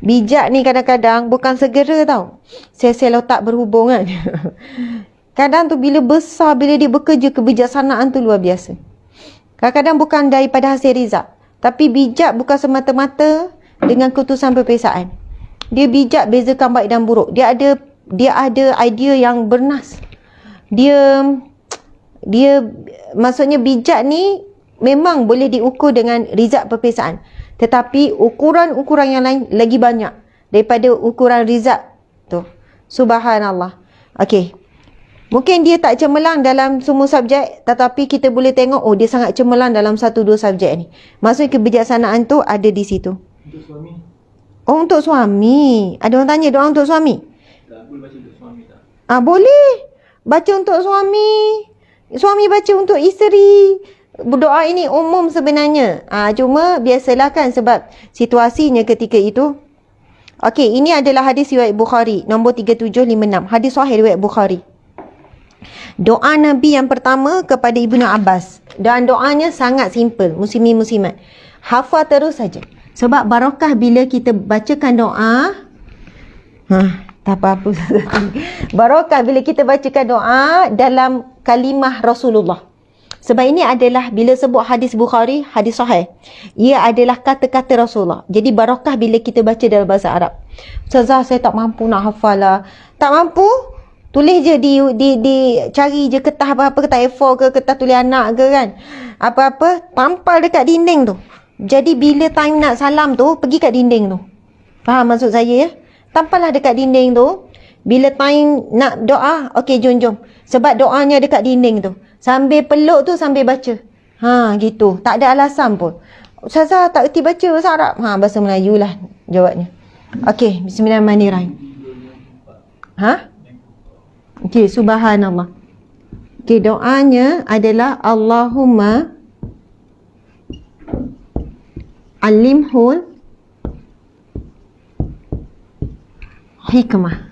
bijak ni kadang-kadang bukan segera tau. Sel-sel otak berhubung kan. Kadang tu bila besar, bila dia bekerja, kebijaksanaan tu luar biasa. Kadang-kadang bukan daripada hasil rizak. Tapi bijak bukan semata-mata dengan keputusan perpesaan. Dia bijak bezakan baik dan buruk. Dia ada idea yang bernas. Dia maksudnya bijak ni memang boleh diukur dengan rizak perpesaan. Tetapi ukuran-ukuran yang lain lagi banyak daripada ukuran rizak tu. Subhanallah. Okey. Mungkin dia tak cemerlang dalam semua subjek, tetapi kita boleh tengok, oh dia sangat cemerlang dalam 1-2 subjek ni. Maksudnya kebijaksanaan tu ada di situ. Untuk suami? Oh, untuk suami. Ada orang tanya doa untuk suami? Tak, boleh baca untuk suami tak? Boleh. Baca untuk suami. Suami baca untuk isteri. Doa ini umum sebenarnya. Cuma biasalah kan sebab situasinya ketika itu. Okey, ini adalah hadis riwayat Bukhari, nombor 3756. Hadis sahih riwayat Bukhari. Doa Nabi yang pertama kepada Ibnu Abbas. Dan doanya sangat simple, muslimin-muslimat. Hafal terus saja. Sebab barakah bila kita bacakan doa. Tak apa-apa. Barakah bila kita bacakan doa dalam kalimah Rasulullah. Sebab ini adalah bila sebut hadis Bukhari, hadis sahih. Ia adalah kata-kata Rasulullah. Jadi barakah bila kita baca dalam bahasa Arab. Ustazah, saya tak mampu nak hafal lah. Tak mampu? Tulis je cari je kertas apa-apa, kertas A4 ke, kertas tulis anak ke kan. Apa-apa, tampal dekat dinding tu. Jadi bila time nak salam tu, pergi kat dinding tu. Faham maksud saya ya? Tampallah dekat dinding tu. Bila time nak doa, okey jom. Sebab doanya dekat dinding tu. Sambil peluk tu sambil baca. Gitu. Tak ada alasan pun. Ustazah tak erti baca bahasa Arab. Bahasa Melayu lah jawabnya. Okey, bismillahirrahmanirrahim. Okey, subhanallah. Okey, doanya adalah Allahumma alimhul hikmah.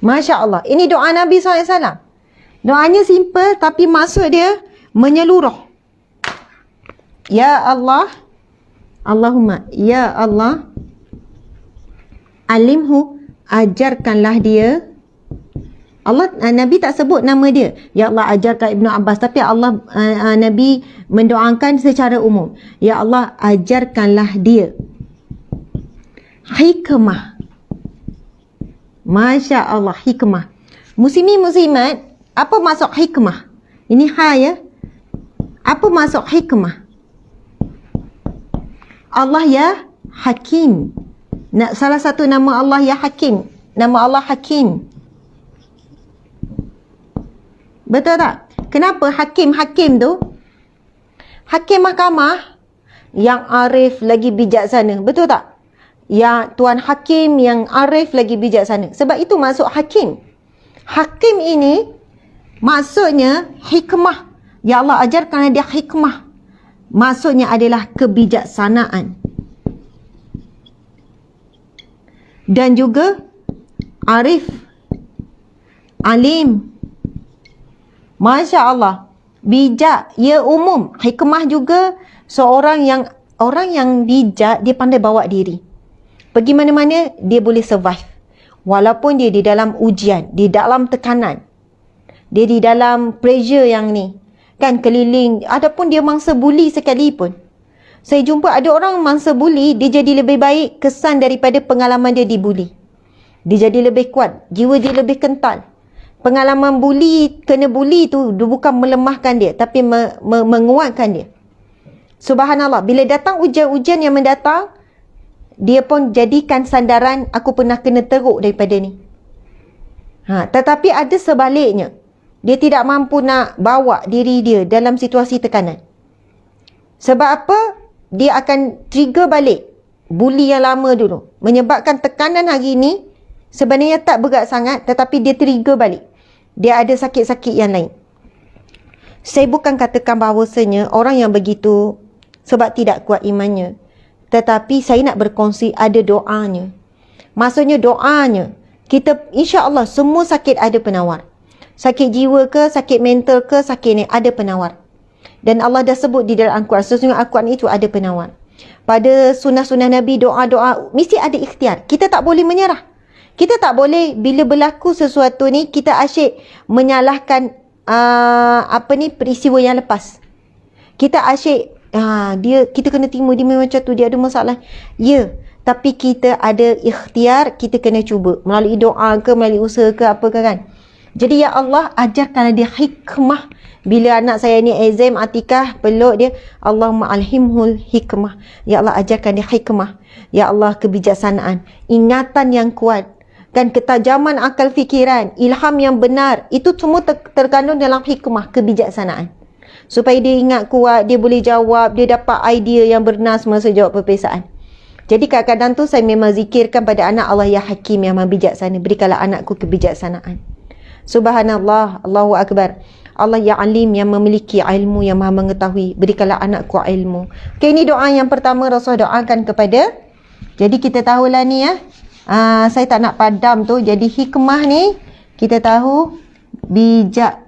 Masya Allah. Ini doa Nabi SAW. Doanya simple tapi maksud dia menyeluruh. Ya Allah, Allahumma, Ya Allah, alimhu, ajarkanlah dia. Allah, Nabi tak sebut nama dia. Ya Allah, ajarkan Ibnu Abbas. Tapi Allah, Nabi mendoakan secara umum. Ya Allah, ajarkanlah dia hikmah. Masya Allah, hikmah. Muslimin muslimat, apa maksud hikmah? Ini ha ya. Apa maksud hikmah? Allah ya Hakim. Salah satu nama Allah ya Hakim. Nama Allah Hakim. Betul tak? Kenapa Hakim tu? Hakim mahkamah yang arif lagi bijaksana. Betul tak? Ya, Tuan Hakim yang arif lagi bijaksana. Sebab itu masuk Hakim. Hakim ini maksudnya hikmah. Ya Allah, ajarkanlah dia hikmah. Maksudnya adalah kebijaksanaan. Dan juga arif, alim. Masya Allah. Bijak, ia umum. Hikmah juga seorang yang orang yang bijak, dia pandai bawa diri. Pergi mana-mana, dia boleh survive. Walaupun dia di dalam ujian, di dalam tekanan. Dia di dalam pressure yang ni. Kan keliling, adapun dia mangsa buli sekalipun. Saya jumpa ada orang mangsa buli, dia jadi lebih baik kesan daripada pengalaman dia dibuli. Dia jadi lebih kuat, jiwa dia lebih kental. Pengalaman buli, kena buli tu bukan melemahkan dia, tapi menguatkan dia. Subhanallah, bila datang ujian-ujian yang mendatang, dia pun jadikan sandaran, aku pernah kena teruk daripada ni. Tetapi ada sebaliknya. Dia tidak mampu nak bawa diri dia dalam situasi tekanan. Sebab apa? Dia akan trigger balik buli yang lama dulu. Menyebabkan tekanan hari ni sebenarnya tak berat sangat, tetapi dia trigger balik. Dia ada sakit-sakit yang lain. Saya bukan katakan bahawasanya orang yang begitu sebab tidak kuat imannya. Tetapi saya nak berkongsi ada doanya. Maksudnya doanya. Kita insya-Allah semua sakit ada penawar. Sakit jiwa ke, sakit mental ke, sakit ni ada penawar. Dan Allah dah sebut di dalam Al-Quran. Sesungguhnya Al-Quran itu ada penawar. Pada sunnah-sunnah Nabi, doa-doa mesti ada ikhtiar. Kita tak boleh menyerah. Kita tak boleh bila berlaku sesuatu ni kita asyik menyalahkan peristiwa yang lepas. Kita asyik kita kena terima dia macam tu, dia ada masalah. Ya, tapi kita ada ikhtiar, kita kena cuba melalui doa ke, melalui usaha ke apa ke kan. Jadi ya Allah, ajarkanlah dia hikmah. Bila anak saya ni exam Atikah, peluk dia, Allahumma alhimhul hikmah. Ya Allah, ajarkan dia hikmah. Ya Allah, kebijaksanaan, ingatan yang kuat, kan, ketajaman akal fikiran, ilham yang benar. Itu semua terkandung dalam hikmah, kebijaksanaan. Supaya dia ingat kuat, dia boleh jawab, dia dapat idea yang benar semasa jawab peperiksaan. Jadi kadang-kadang tu saya memang zikirkan pada anak, Allah ya Hakim yang maha bijaksana, berikanlah anakku kebijaksanaan. Subhanallah, Allahu Akbar. Allah ya Alim yang memiliki ilmu, yang maha mengetahui, berikanlah anakku ilmu. Okay, ini doa yang pertama Rasul doakan kepada. Jadi kita tahulah ni ya. Saya tak nak padam tu. Jadi hikmah ni kita tahu bijak.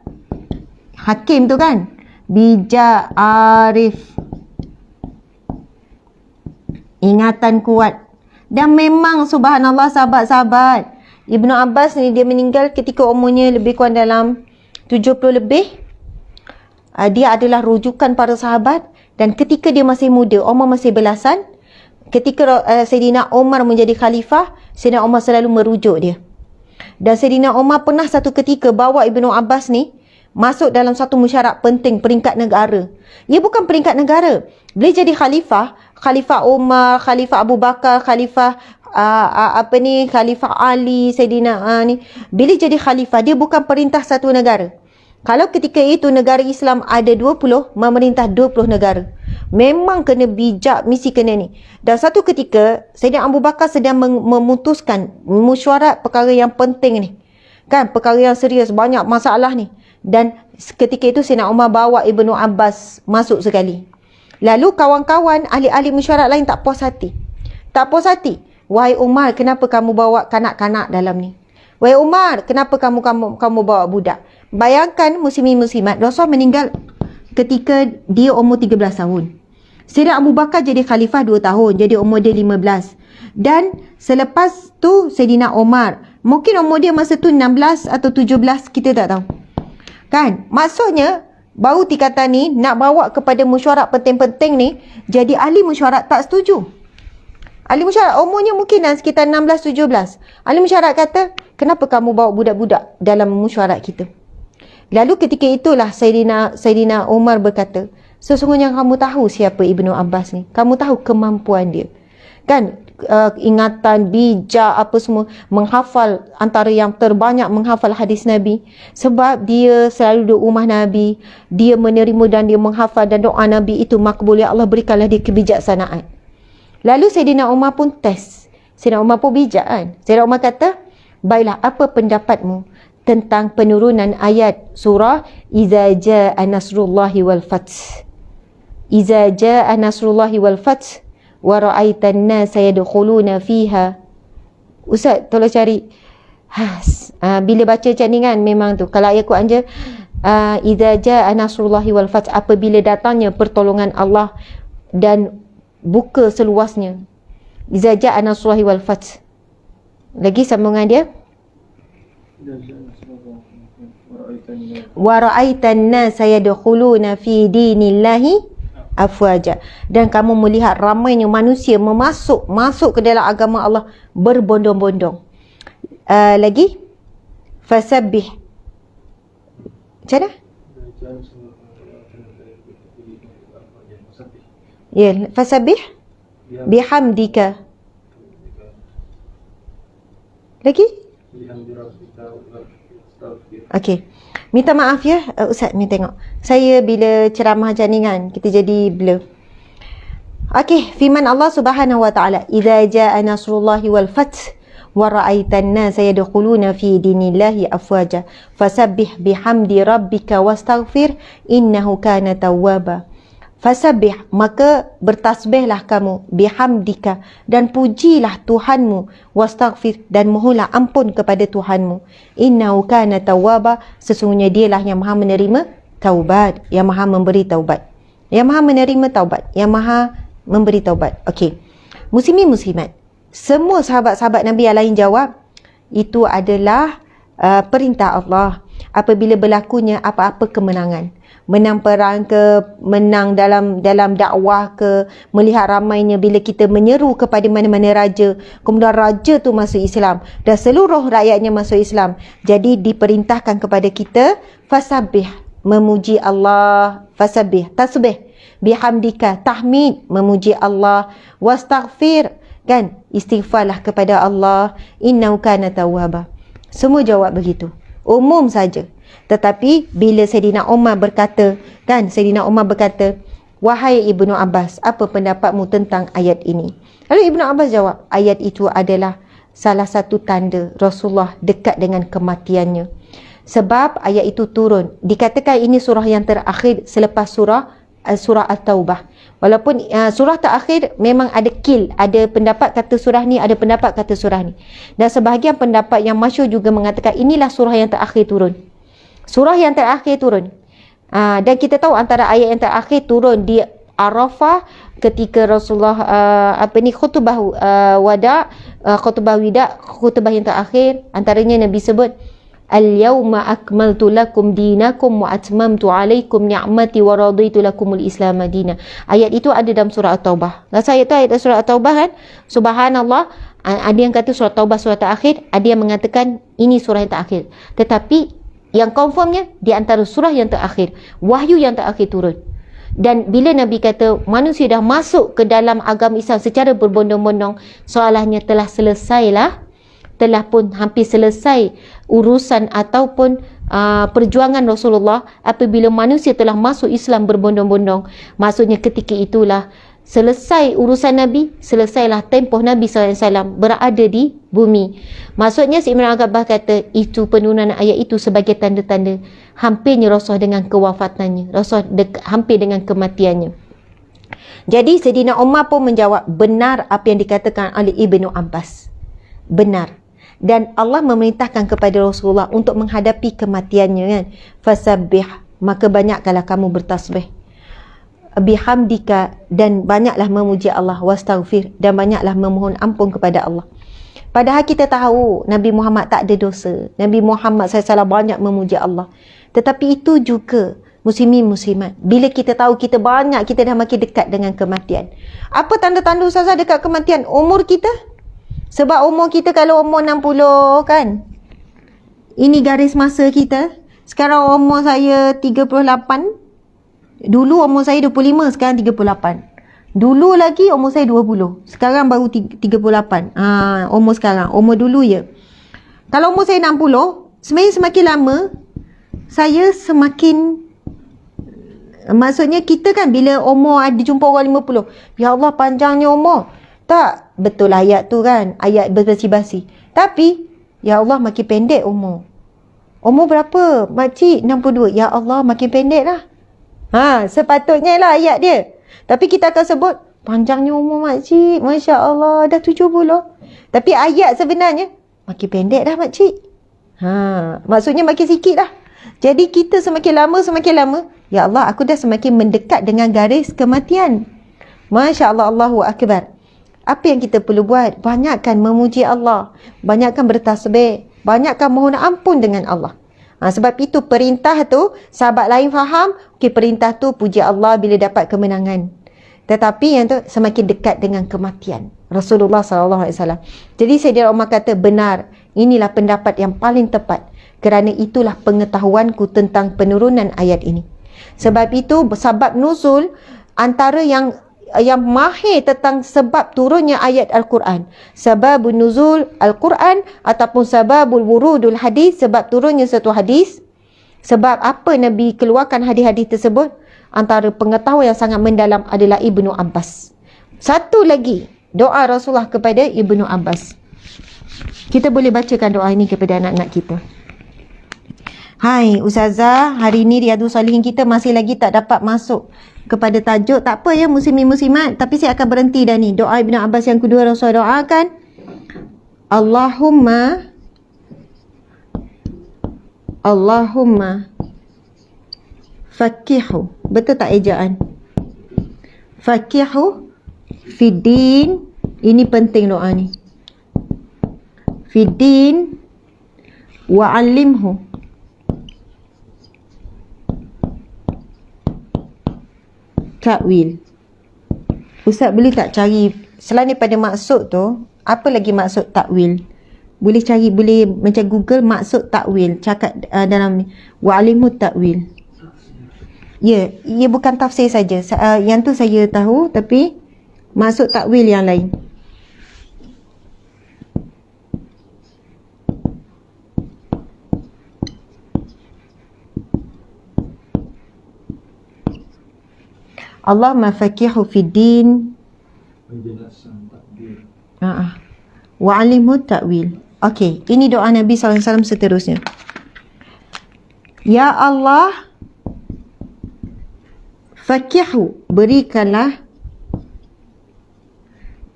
Hakim tu kan. Bijak, arif, ingatan kuat. Dan memang subhanallah sahabat-sahabat, Ibnu Abbas ni dia meninggal ketika umurnya lebih kurang dalam 70 lebih. Dia adalah rujukan para sahabat. Dan ketika dia masih muda, umur masih belasan, ketika Sayyidina Umar menjadi khalifah, Sayyidina Umar selalu merujuk dia. Dan Sayyidina Umar pernah satu ketika bawa Ibnu Abbas ni masuk dalam satu mesyuarat penting peringkat negara. Ia bukan peringkat negara. Bila jadi khalifah, Khalifah Umar, Khalifah Abu Bakar, Khalifah Khalifah Ali, Sayyidina ni. Bila jadi khalifah, dia bukan perintah satu negara. Kalau ketika itu negara Islam ada 20, memerintah 20 negara. Memang kena bijak, mesti kena ni. Dan satu ketika, Sayyidina Abu Bakar sedang memutuskan mesyuarat perkara yang penting ni. Kan, perkara yang serius, banyak masalah ni. Dan ketika itu Sayyidina Umar bawa Ibnu Abbas masuk sekali. Lalu kawan-kawan ahli-ahli mesyuarat lain tak puas hati. Tak puas hati. Wahai Umar, kenapa kamu bawa kanak-kanak dalam ni? Wahai Umar, kenapa kamu bawa budak? Bayangkan muslimin-muslimat, Rasul meninggal ketika dia umur 13 tahun. Sayyidina Abu Bakar jadi khalifah 2 tahun, jadi umur dia 15. Dan selepas tu Sayyidina Umar, mungkin umur dia masa tu 16 atau 17, kita tak tahu. Kan? Maksudnya, baru tingkatan ni nak bawa kepada mesyuarat penting-penting ni, jadi ahli mesyuarat tak setuju. Ahli mesyuarat umurnya mungkin sekitar 16-17. Ahli mesyuarat kata, kenapa kamu bawa budak-budak dalam mesyuarat kita? Lalu ketika itulah Sayyidina Umar berkata, sesungguhnya kamu tahu siapa Ibnu Abbas ni. Kamu tahu kemampuan dia. Kan? Ingatan, bijak, apa semua. Menghafal, antara yang terbanyak menghafal hadis Nabi. Sebab dia selalu duduk rumah Nabi. Dia menerima dan dia menghafal, dan doa Nabi itu makbul. Ya Allah, berikanlah dia kebijaksanaan. Lalu Sayyidina Umar pun test. Sayyidina Umar pun bijak kan. Sayyidina Umar kata, baiklah, apa pendapatmu tentang penurunan ayat surah Iza jaa nasrullahi wal fath. Iza jaa nasrullahi wal fath wa ra'aitan nasa yadkhuluna fiha. Ustaz, tolong cari. Bila baca macam ni kan, memang tu. Kalau ayat Quran je, Iza jaa nasrullahi wal fath, apabila datangnya pertolongan Allah dan buka seluasnya. Iza jaa nasrullahi wal fath. Lagi sambungan dia. Wa ra'aitan nasa yadkhuluna fi dinillahi afwaja. Dan kamu melihat ramainya manusia masuk ke dalam agama Allah berbondong-bondong. Lagi fasabbih. Macam mana? Ya, fasabbih bihamdika. Lagi? Okey. Minta maaf ya, Ustaz, ni tengok. Saya bila ceramah macam ni kan, kita jadi blur. Okey, firman Allah Subhanahu wa taala, "Idza jaa nasrullahi wal fath wa ra'aitan nasa yadkhuluna fi dinillahi afwaja fasabbih bihamdi rabbika wastaghfir innahu kana tawwaba." Fasabbih, maka bertasbihlah kamu, bihamdika, dan pujilah Tuhanmu, wastaghfir, dan mohonlah ampun kepada Tuhanmu. Innahu kana tawwaba, sesungguhnya dialah yang maha menerima taubat, yang maha memberi taubat. Yang maha menerima taubat, yang maha memberi taubat. Okey. Muslimin muslimat, semua sahabat-sahabat Nabi yang lain jawab, itu adalah perintah Allah. Apabila berlakunya apa-apa kemenangan, menang perang ke, menang dalam dakwah ke, melihat ramainya, bila kita menyeru kepada mana-mana raja, kemudian raja tu masuk Islam dan seluruh rakyatnya masuk Islam, jadi diperintahkan kepada kita fasabbih, memuji Allah, fasabbih, tasbih, bihamdika, tahmid, memuji Allah, wastaghfir, kan, istighfarlah kepada Allah, innahu kana tawwaba. Semua jawab begitu, umum saja. Tetapi bila Sayyidina Umar berkata, kan, Sayyidina Umar berkata, wahai Ibnu Abbas, apa pendapatmu tentang ayat ini? Lalu Ibnu Abbas jawab, ayat itu adalah salah satu tanda Rasulullah dekat dengan kematiannya. Sebab ayat itu turun, dikatakan ini surah yang terakhir selepas surah At-Taubah. Walaupun surah terakhir memang ada ada pendapat kata surah ni, ada pendapat kata surah ni. Dan sebahagian pendapat yang masyhur juga mengatakan inilah surah yang terakhir turun. Surah yang terakhir turun. Dan kita tahu antara ayat yang terakhir turun di Arafah ketika Rasulullah khutbah wada, khutbah yang terakhir, antaranya Nabi sebut, Al-yawma akmaltu lakum dinakum wa atmamtu alaikum ni'mati wa raditu lakumul Islam madina. Ayat itu ada dalam surah At-Taubah. Rasa ayat itu ayat surah At-Taubah kan? Subhanallah. Ada yang kata surah Taubah surah terakhir, ada yang mengatakan ini surah yang terakhir. Tetapi yang confirmnya di antara surah yang terakhir, wahyu yang terakhir turun. Dan bila Nabi kata manusia dah masuk ke dalam agama Islam secara berbondong-bondong, soalannya telah selesailah, telah pun hampir selesai urusan ataupun perjuangan Rasulullah apabila manusia telah masuk Islam berbondong-bondong. Maksudnya ketika itulah selesai urusan Nabi, selesailah tempoh Nabi SAW berada di bumi. Maksudnya si Ibn Abbas kata itu penurunan ayat itu sebagai tanda-tanda hampirnya Rasul dengan kewafatannya, Rasul hampir dengan kematiannya. Jadi Sayyidina Umar pun menjawab, benar apa yang dikatakan oleh Ibnu Abbas, benar. Dan Allah memerintahkan kepada Rasulullah untuk menghadapi kematiannya kan, fasabbih, maka banyakkanlah kamu bertasbih, bihamdika, dan banyaklah memuji Allah, wastaghfir, dan banyaklah memohon ampun kepada Allah. Padahal kita tahu Nabi Muhammad tak ada dosa, Nabi Muhammad SAW banyak memuji Allah. Tetapi itu juga muslimin muslimat, bila kita tahu kita banyak, kita dah makin dekat dengan kematian. Apa tanda-tanda Ustazah dekat kematian? Umur kita. Sebab umur kita kalau umur 60 kan, ini garis masa kita. Sekarang umur saya 38. Dulu umur saya 25, sekarang 38. Dulu lagi umur saya 20, sekarang baru 38. Umur sekarang, umur dulu ya. Kalau umur saya 60, sebenarnya semakin lama saya semakin, maksudnya kita kan bila umur ada jumpa orang 50, ya Allah panjangnya umur. Tak betul ayat tu kan, ayat berbasi-basi. Tapi ya Allah makin pendek umur. Umur berapa makcik? 62. Ya Allah makin pendek lah. Sepatutnya lah ayat dia. Tapi kita akan sebut panjangnya umur makcik, Masya Allah dah 70. Tapi ayat sebenarnya makin pendek dah makcik. Maksudnya makin sikit dah. Jadi kita semakin lama, ya Allah aku dah semakin mendekat dengan garis kematian. Masya Allah, Allahu Akbar. Apa yang kita perlu buat? Banyakkan memuji Allah, banyakkan bertasbih, banyakkan mohon ampun dengan Allah. Sebab itu perintah tu, sahabat lain faham, perintah tu puji Allah bila dapat kemenangan. Tetapi yang tu semakin dekat dengan kematian. Rasulullah SAW. Jadi Sayyidina Umar kata, benar, inilah pendapat yang paling tepat. Kerana itulah pengetahuanku tentang penurunan ayat ini. Sebab itu, sebab nuzul, antara yang mahir tentang sebab turunnya ayat Al-Quran, sebabun nuzul Al-Quran ataupun sababul wurudul hadis, sebab turunnya satu hadis, sebab apa Nabi keluarkan hadis-hadis tersebut, antara pengetahuan yang sangat mendalam adalah Ibnu Abbas. Satu lagi doa Rasulullah kepada Ibnu Abbas. Kita boleh bacakan doa ini kepada anak-anak kita. Hai Ustazah, hari ini Riyadhus Salihin kita masih lagi tak dapat masuk kepada tajuk. Tak apa ya muslimin muslimat, tapi saya akan berhenti dah ni. Doa Ibnu Abbas yang kedua Rasul doakan, Allahumma faqihu. Betul tak ejaan? Faqihu fiddin. Ini penting doa ni. Fiddin wa'allimhu ta'wil. Ustaz boleh tak cari selain daripada maksud tu, apa lagi maksud takwil? Boleh cari, boleh macam Google maksud takwil, cakap dalam ni wa'alimhu takwil. Ya, ia bukan tafsir saja. Yang tu saya tahu, tapi maksud takwil yang lain. Allahumma faqihu fid din wa'alimhu ta'wil. Okey, ini doa Nabi SAW seterusnya. Ya Allah, faqihu, berikanlah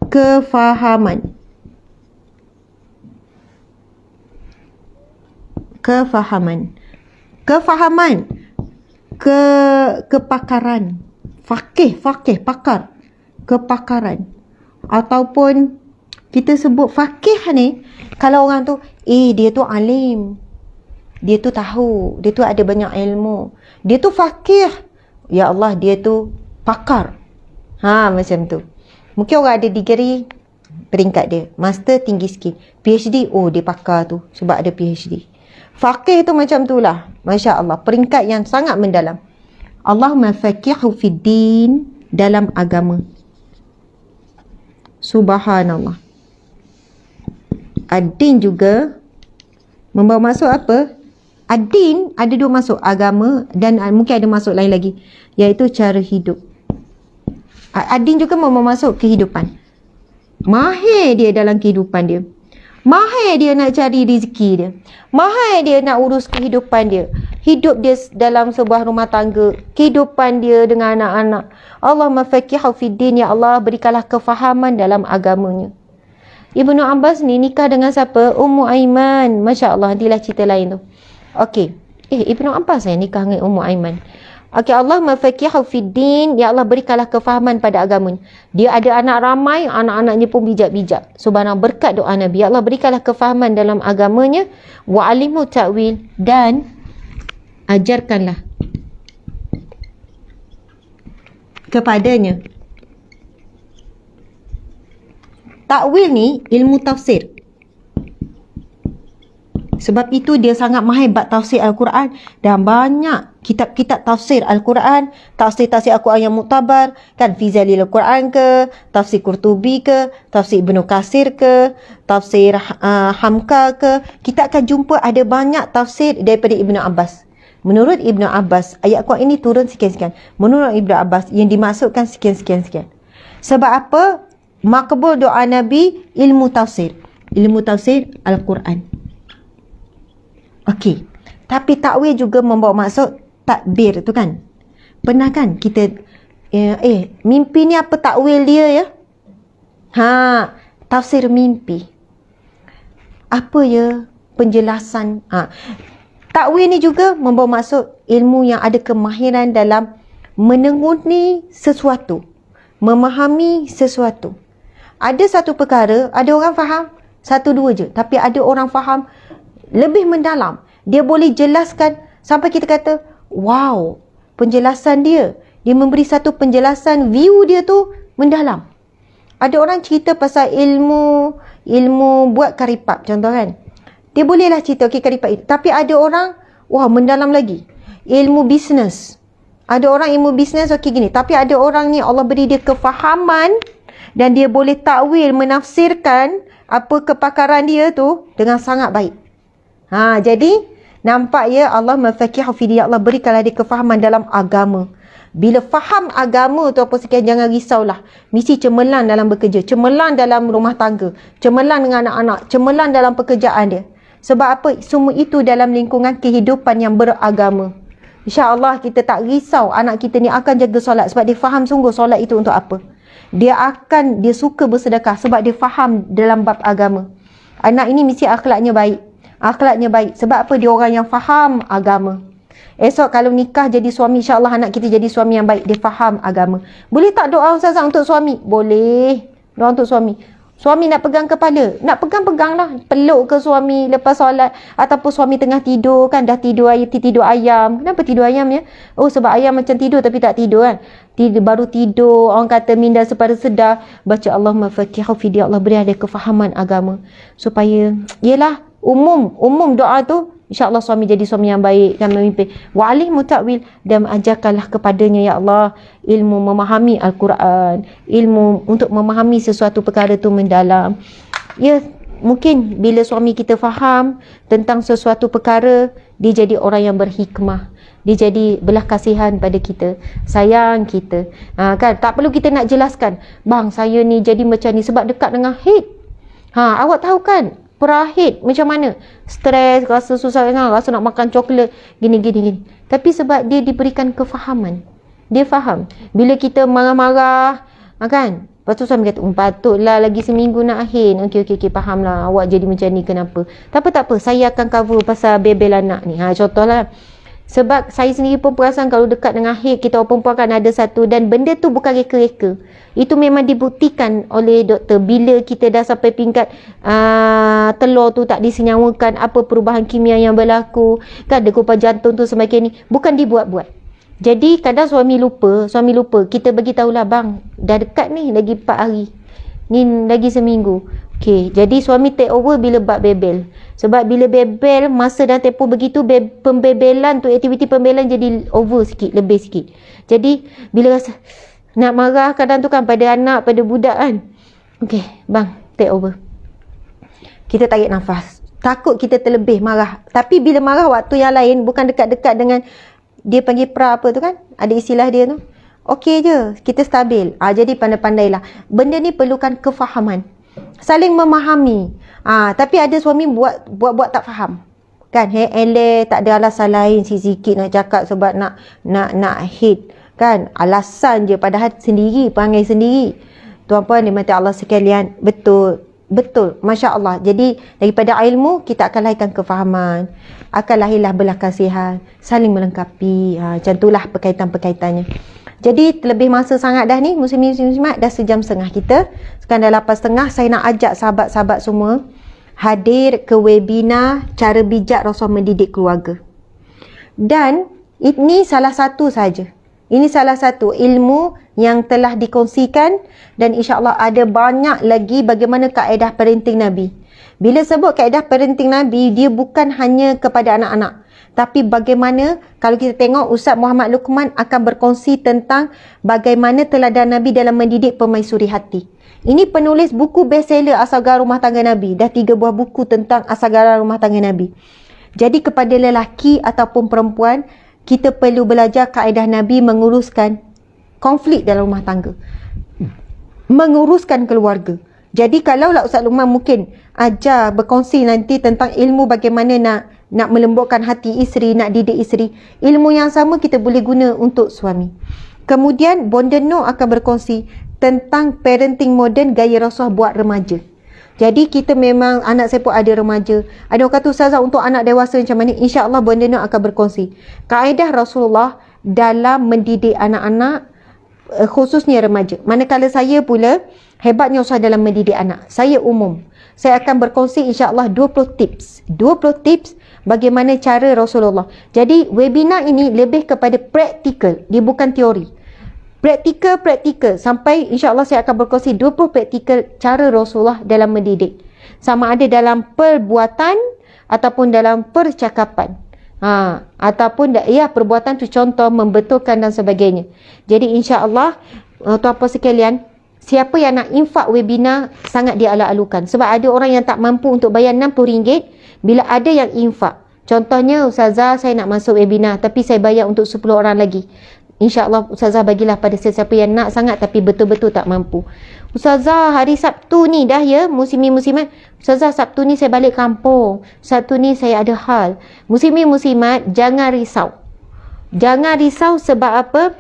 kefahaman. Kepakaran. Faqih, pakar, kepakaran. Ataupun kita sebut faqih ni, kalau orang tu, dia tu alim, dia tu tahu, dia tu ada banyak ilmu, dia tu faqih, ya Allah dia tu pakar. Macam tu. Mungkin orang ada degree, peringkat dia master tinggi sikit, PhD, dia pakar tu sebab ada PhD. Faqih tu macam tu lah, Masya Allah, peringkat yang sangat mendalam. Allahumma faqihu fid din, dalam agama. Subhanallah. Ad-din juga membawa maksud apa? Ad-din ada dua maksud, agama, dan mungkin ada maksud lain lagi, iaitu cara hidup. Adin juga mau masuk kehidupan. Mahir dia dalam kehidupan dia. Mahir dia nak cari rezeki dia. Mahir dia nak urus kehidupan dia. Hidup dia dalam sebuah rumah tangga. Kehidupan dia dengan anak-anak. Allahumma faqihu fid din, ya Allah, berikanlah kefahaman dalam agamanya. Ibnu Abbas ni nikah dengan siapa? Ummu Aiman. Masya Allah, nantilah cerita lain tu. Okey. Ibnu Abbas nikah dengan Ummu Aiman. Okey, Allahumma faqihu fid din, ya Allah, berikanlah kefahaman pada agama. Dia ada anak ramai, anak-anaknya pun bijak-bijak. Subhanallah, berkat doa Nabi, ya Allah, berikanlah kefahaman dalam agamanya, wa alimu ta'wil, dan ajarkanlah kepadanya. Takwil ni ilmu tafsir. Sebab itu dia sangat mahir bab tafsir Al-Quran, dan banyak kitab-kitab tafsir Al-Quran, tafsir-tafsir Al-Quran yang muktabar, kan, fi Zalil Al-Quran ke, tafsir Qurtubi ke, tafsir Ibnu Katsir ke, tafsir Hamka ke. Kita akan jumpa ada banyak tafsir daripada Ibnu Abbas. Menurut Ibnu Abbas, ayat Quran ini turun sekian-sekian. Menurut Ibnu Abbas, yang dimaksudkan sekian-sekian-sekian. Sebab apa? Makbul doa Nabi, ilmu tafsir. Ilmu tafsir Al-Quran. Okey. Tapi takwil juga membawa maksud takbir tu kan. Pernah kan kita mimpi ni apa takwil dia ya? Tafsir mimpi. Apa ya penjelasan? Takwil ni juga membawa maksud ilmu yang ada kemahiran dalam menenguni sesuatu, memahami sesuatu. Ada satu perkara, ada orang faham satu dua je, tapi ada orang faham lebih mendalam. Dia boleh jelaskan sampai kita kata, wow, penjelasan dia. Dia memberi satu penjelasan, view dia tu mendalam. Ada orang cerita pasal ilmu buat karipap contoh kan. Dia bolehlah cerita karipap itu. Tapi ada orang, wah, mendalam lagi. Ilmu bisnes. Ada orang ilmu bisnes gini. Tapi ada orang ni Allah beri dia kefahaman dan dia boleh takwil, menafsirkan apa kepakaran dia tu dengan sangat baik. Jadi nampak ya, Allah mafaqihu fi din, Allah berikanlah dia kefahaman dalam agama. Bila faham agama tu apa sekian, jangan risaulah. Mesti cemerlang dalam bekerja, cemerlang dalam rumah tangga, cemerlang dengan anak-anak, cemerlang dalam pekerjaan dia. Sebab apa? Semua itu dalam lingkungan kehidupan yang beragama. InsyaAllah kita tak risau anak kita ni akan jaga solat sebab dia faham sungguh solat itu untuk apa. Dia suka bersedekah sebab dia faham dalam bab agama. Anak ini mesti akhlaknya baik. Akhlaknya baik. Sebab apa? Dia orang yang faham agama. Esok kalau nikah jadi suami, insyaAllah anak kita jadi suami yang baik. Dia faham agama. Boleh tak doa ustazah untuk suami? Boleh. Doa untuk suami. Suami nak pegang kepala, nak pegang-peganglah. Peluk ke suami lepas solat. Ataupun suami tengah tidur kan, dah tidur ayam. Kenapa tidur ayam ya? Oh, sebab ayam macam tidur tapi tak tidur kan. Baru tidur, orang kata minda sepada sedar. Baca Allahumma faqihu fi din, Allah beri ada kefahaman agama. Supaya, yelah, umum doa tu, insyaAllah suami jadi suami yang baik dan memimpin. Wa alimu ta'wil, dan ajarkanlah kepadanya ya Allah ilmu memahami Al-Quran, ilmu untuk memahami sesuatu perkara tu mendalam. Ya, mungkin bila suami kita faham tentang sesuatu perkara, dia jadi orang yang berhikmah. Dia jadi belah kasihan pada kita, sayang kita. Kan, tak perlu kita nak jelaskan, bang saya ni jadi macam ni sebab dekat dengan haid. Awak tahu kan perahid macam mana, stres, rasa susah, rasa nak makan coklat, gini. Tapi sebab dia diberikan kefahaman, dia faham. Bila kita marah-marah, kan, lepas tu suami kata, patutlah lagi seminggu nak akhir. Okey, fahamlah awak jadi macam ni, kenapa. Tak apa, saya akan cover pasal bebel anak ni. Contohlah. Sebab saya sendiri pun perasan kalau dekat dengan akhir, kita orang perempuan kan ada satu, dan benda tu bukan reka-reka. Itu memang dibuktikan oleh doktor. Bila kita dah sampai tingkat telur tu tak disenyawakan, apa perubahan kimia yang berlaku, kan, degupan jantung tu semakin ni, bukan dibuat-buat. Jadi kadang suami lupa, kita bagi tahulah, bang dah dekat ni, lagi 4 hari ni, lagi seminggu. Okey, jadi suami take over bila bab bebel. Sebab bila bebel, masa dah tempoh begitu, pembebelan tu, aktiviti pembebelan jadi over sikit, lebih sikit. Jadi bila rasa nak marah kadang tu kan, pada anak, pada budak kan, okey bang take over, kita tarik nafas. Takut kita terlebih marah. Tapi bila marah waktu yang lain, bukan dekat-dekat dengan, dia panggil pra apa tu kan, ada istilah dia tu, okey je, kita stabil. Jadi pandai-pandailah. Benda ni perlukan kefahaman. Saling memahami. Tapi ada suami buat tak faham. Kan, tak ada alasan lain sikit nak cakap sebab nak hit. Kan, alasan je padahal sendiri, perangai sendiri. Tuan-puan dimati Allah sekalian, betul, Masya Allah. Jadi daripada ilmu kita akan lahirkan kefahaman, akan lahirlah belas kasihan, saling melengkapi. Macam itulah perkaitan-perkaitannya. Jadi terlebih masa sangat dah ni, muslimin-muslimat, dah sejam setengah kita. Sekarang dah 8:30. Saya nak ajak sahabat-sahabat semua hadir ke webinar cara bijak Rasul mendidik keluarga. Dan ini salah satu saja. Ini salah satu ilmu yang telah dikongsikan dan insya-Allah ada banyak lagi bagaimana kaedah parenting Nabi. Bila sebut kaedah parenting Nabi, dia bukan hanya kepada anak-anak. Tapi bagaimana kalau kita tengok Ustaz Muhammad Luqman akan berkongsi tentang bagaimana teladan Nabi dalam mendidik permaisuri hati. Ini penulis buku bestseller Asal Garam Rumah Tangga Nabi. Dah 3 buah buku tentang Asal Garam Rumah Tangga Nabi. Jadi kepada lelaki ataupun perempuan, kita perlu belajar kaedah Nabi menguruskan konflik dalam rumah tangga. Menguruskan keluarga. Jadi kalaulah Ustaz Luqman mungkin ajar berkongsi nanti tentang ilmu bagaimana nak melembutkan hati isteri, nak didik isteri. Ilmu yang sama kita boleh guna untuk suami. Kemudian Bonda Noor akan berkongsi tentang parenting moden gaya Rasulullah buat remaja. Jadi kita memang, anak saya pun ada remaja. Ada orang kata, Ustazah untuk anak dewasa macam mana? InsyaAllah Bonda Noor akan berkongsi kaedah Rasulullah dalam mendidik anak-anak, khususnya remaja. Manakala saya pula, hebatnya Rasulullah dalam mendidik anak. Saya umum. Saya akan berkongsi insyaAllah 20 tips. 20 tips bagaimana cara Rasulullah. Jadi webinar ini lebih kepada praktikal. Dia bukan teori. Praktikal sampai insyaAllah saya akan berkongsi 20 praktikal cara Rasulullah dalam mendidik. Sama ada dalam perbuatan ataupun dalam percakapan. Ataupun perbuatan tu contoh, membetulkan dan sebagainya. Jadi insyaAllah tuan-puan sekalian, siapa yang nak infak webinar sangat dialu-alukan. Sebab ada orang yang tak mampu untuk bayar RM60 bila ada yang infak. Contohnya, Ustazah saya nak masuk webinar tapi saya bayar untuk 10 orang lagi. InsyaAllah Ustazah bagilah pada sesiapa yang nak sangat tapi betul-betul tak mampu. Ustazah hari Sabtu ni dah ya, muslimin-muslimat. Ustazah Sabtu ni saya balik kampung. Sabtu ni saya ada hal. Muslimin-muslimat, jangan risau. Jangan risau sebab apa?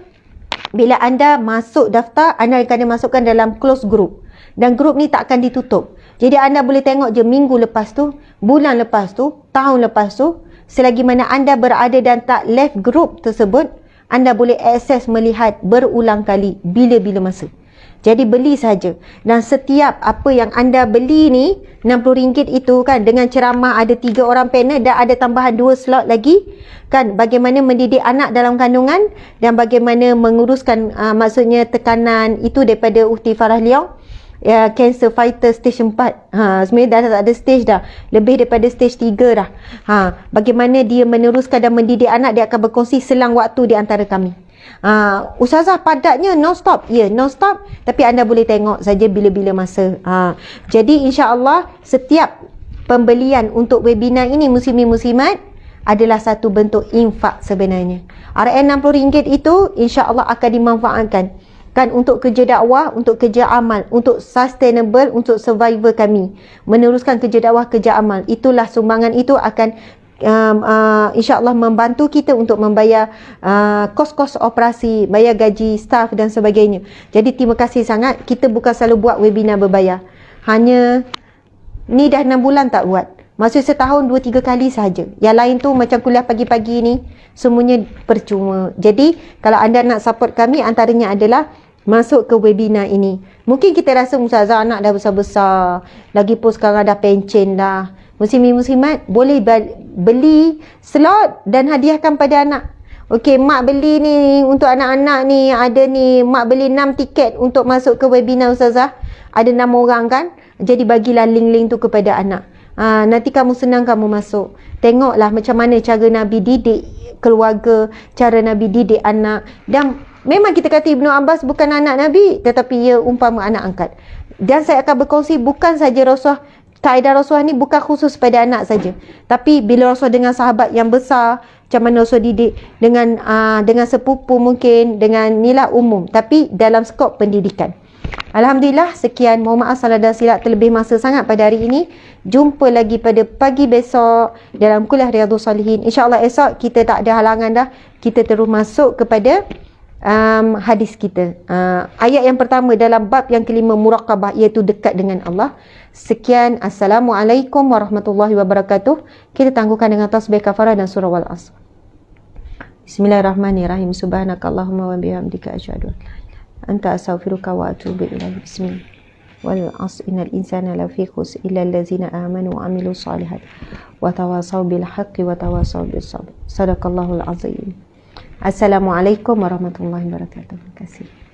Bila anda masuk daftar, anda akan dimasukkan dalam close group. Dan group ni tak akan ditutup. Jadi anda boleh tengok je minggu lepas tu, bulan lepas tu, tahun lepas tu. Selagi mana anda berada dan tak left group tersebut, anda boleh akses melihat berulang kali bila-bila masa. Jadi beli saja. Dan setiap apa yang anda beli ni, RM60 itu kan, dengan ceramah ada 3 orang panel dan ada tambahan 2 slot lagi. Kan, bagaimana mendidik anak dalam kandungan dan bagaimana menguruskan maksudnya tekanan itu daripada Ukti Farah Leong. Cancer Fighter stage 4. Sebenarnya dah tak ada stage dah. Lebih daripada stage 3 dah. Bagaimana dia meneruskan dan mendidik anak, dia akan berkongsi selang waktu di antara kami. Ustazah padatnya non-stop. Ya, non-stop. Tapi anda boleh tengok saja bila-bila masa. Jadi insya-Allah setiap pembelian untuk webinar ini, muslimin-muslimat, adalah satu bentuk infak sebenarnya. RM60 itu insya-Allah akan dimanfaatkan. Kan, untuk kerja dakwah, untuk kerja amal, untuk sustainable, untuk survival kami. Meneruskan kerja dakwah, kerja amal. Itulah sumbangan itu akan insyaAllah membantu kita untuk membayar kos-kos operasi, bayar gaji staff dan sebagainya. Jadi terima kasih sangat. Kita bukan selalu buat webinar berbayar. Hanya ni dah 6 bulan tak buat. Maksud setahun 2-3 kali sahaja. Yang lain tu macam kuliah pagi-pagi ni, semuanya percuma. Jadi kalau anda nak support kami, antaranya adalah masuk ke webinar ini. Mungkin kita rasa Ustazah anak dah besar-besar, lagi pun sekarang dah pencen dah. Muslimin-muslimat boleh beli slot dan hadiahkan pada anak. Okey, mak beli ni untuk anak-anak ni, ada ni, mak beli 6 tiket untuk masuk ke webinar Ustazah. Ada 6 orang kan? Jadi bagilah link-link tu kepada anak. Nanti kamu senang kamu masuk. Tengoklah macam mana cara Nabi didik keluarga, cara Nabi didik anak. Dan memang kita kata Ibnu Abbas bukan anak Nabi, tetapi ia umpama anak angkat. Dan saya akan berkongsi bukan saja kaedah Rasulullah ni bukan khusus pada anak saja. Tapi bila Rasulullah dengan sahabat yang besar, macam mana usul didik dengan sepupu mungkin, dengan nilai umum, tapi dalam skop pendidikan. Alhamdulillah, sekian. Mohon maaf salah dan silap terlebih masa sangat pada hari ini. Jumpa lagi pada pagi besok dalam kuliah Riyadhus Salihin. InsyaAllah esok kita tak ada halangan dah. Kita terus masuk kepada hadis kita. Ayat yang pertama dalam bab yang kelima, muraqabah, iaitu dekat dengan Allah. Sekian. Assalamualaikum warahmatullahi wabarakatuh. Kita tangguhkan dengan tasbih kafarah dan surah Wal-Asr. Bismillahirrahmanirrahim. Subhanakallahumma wa bihamdika asyhadu an la ilaha illa anta astaghfiruka wa atubu ilaik. Bismillah. Wal 'asr innal insana lafi khusr illa allazina amanu wa 'amilus solihat wa tawasaw bil haqqi wa tawasaw bis sabr. Sadaqallahul azim. Assalamualaikum warahmatullahi wabarakatuh. Terima kasih.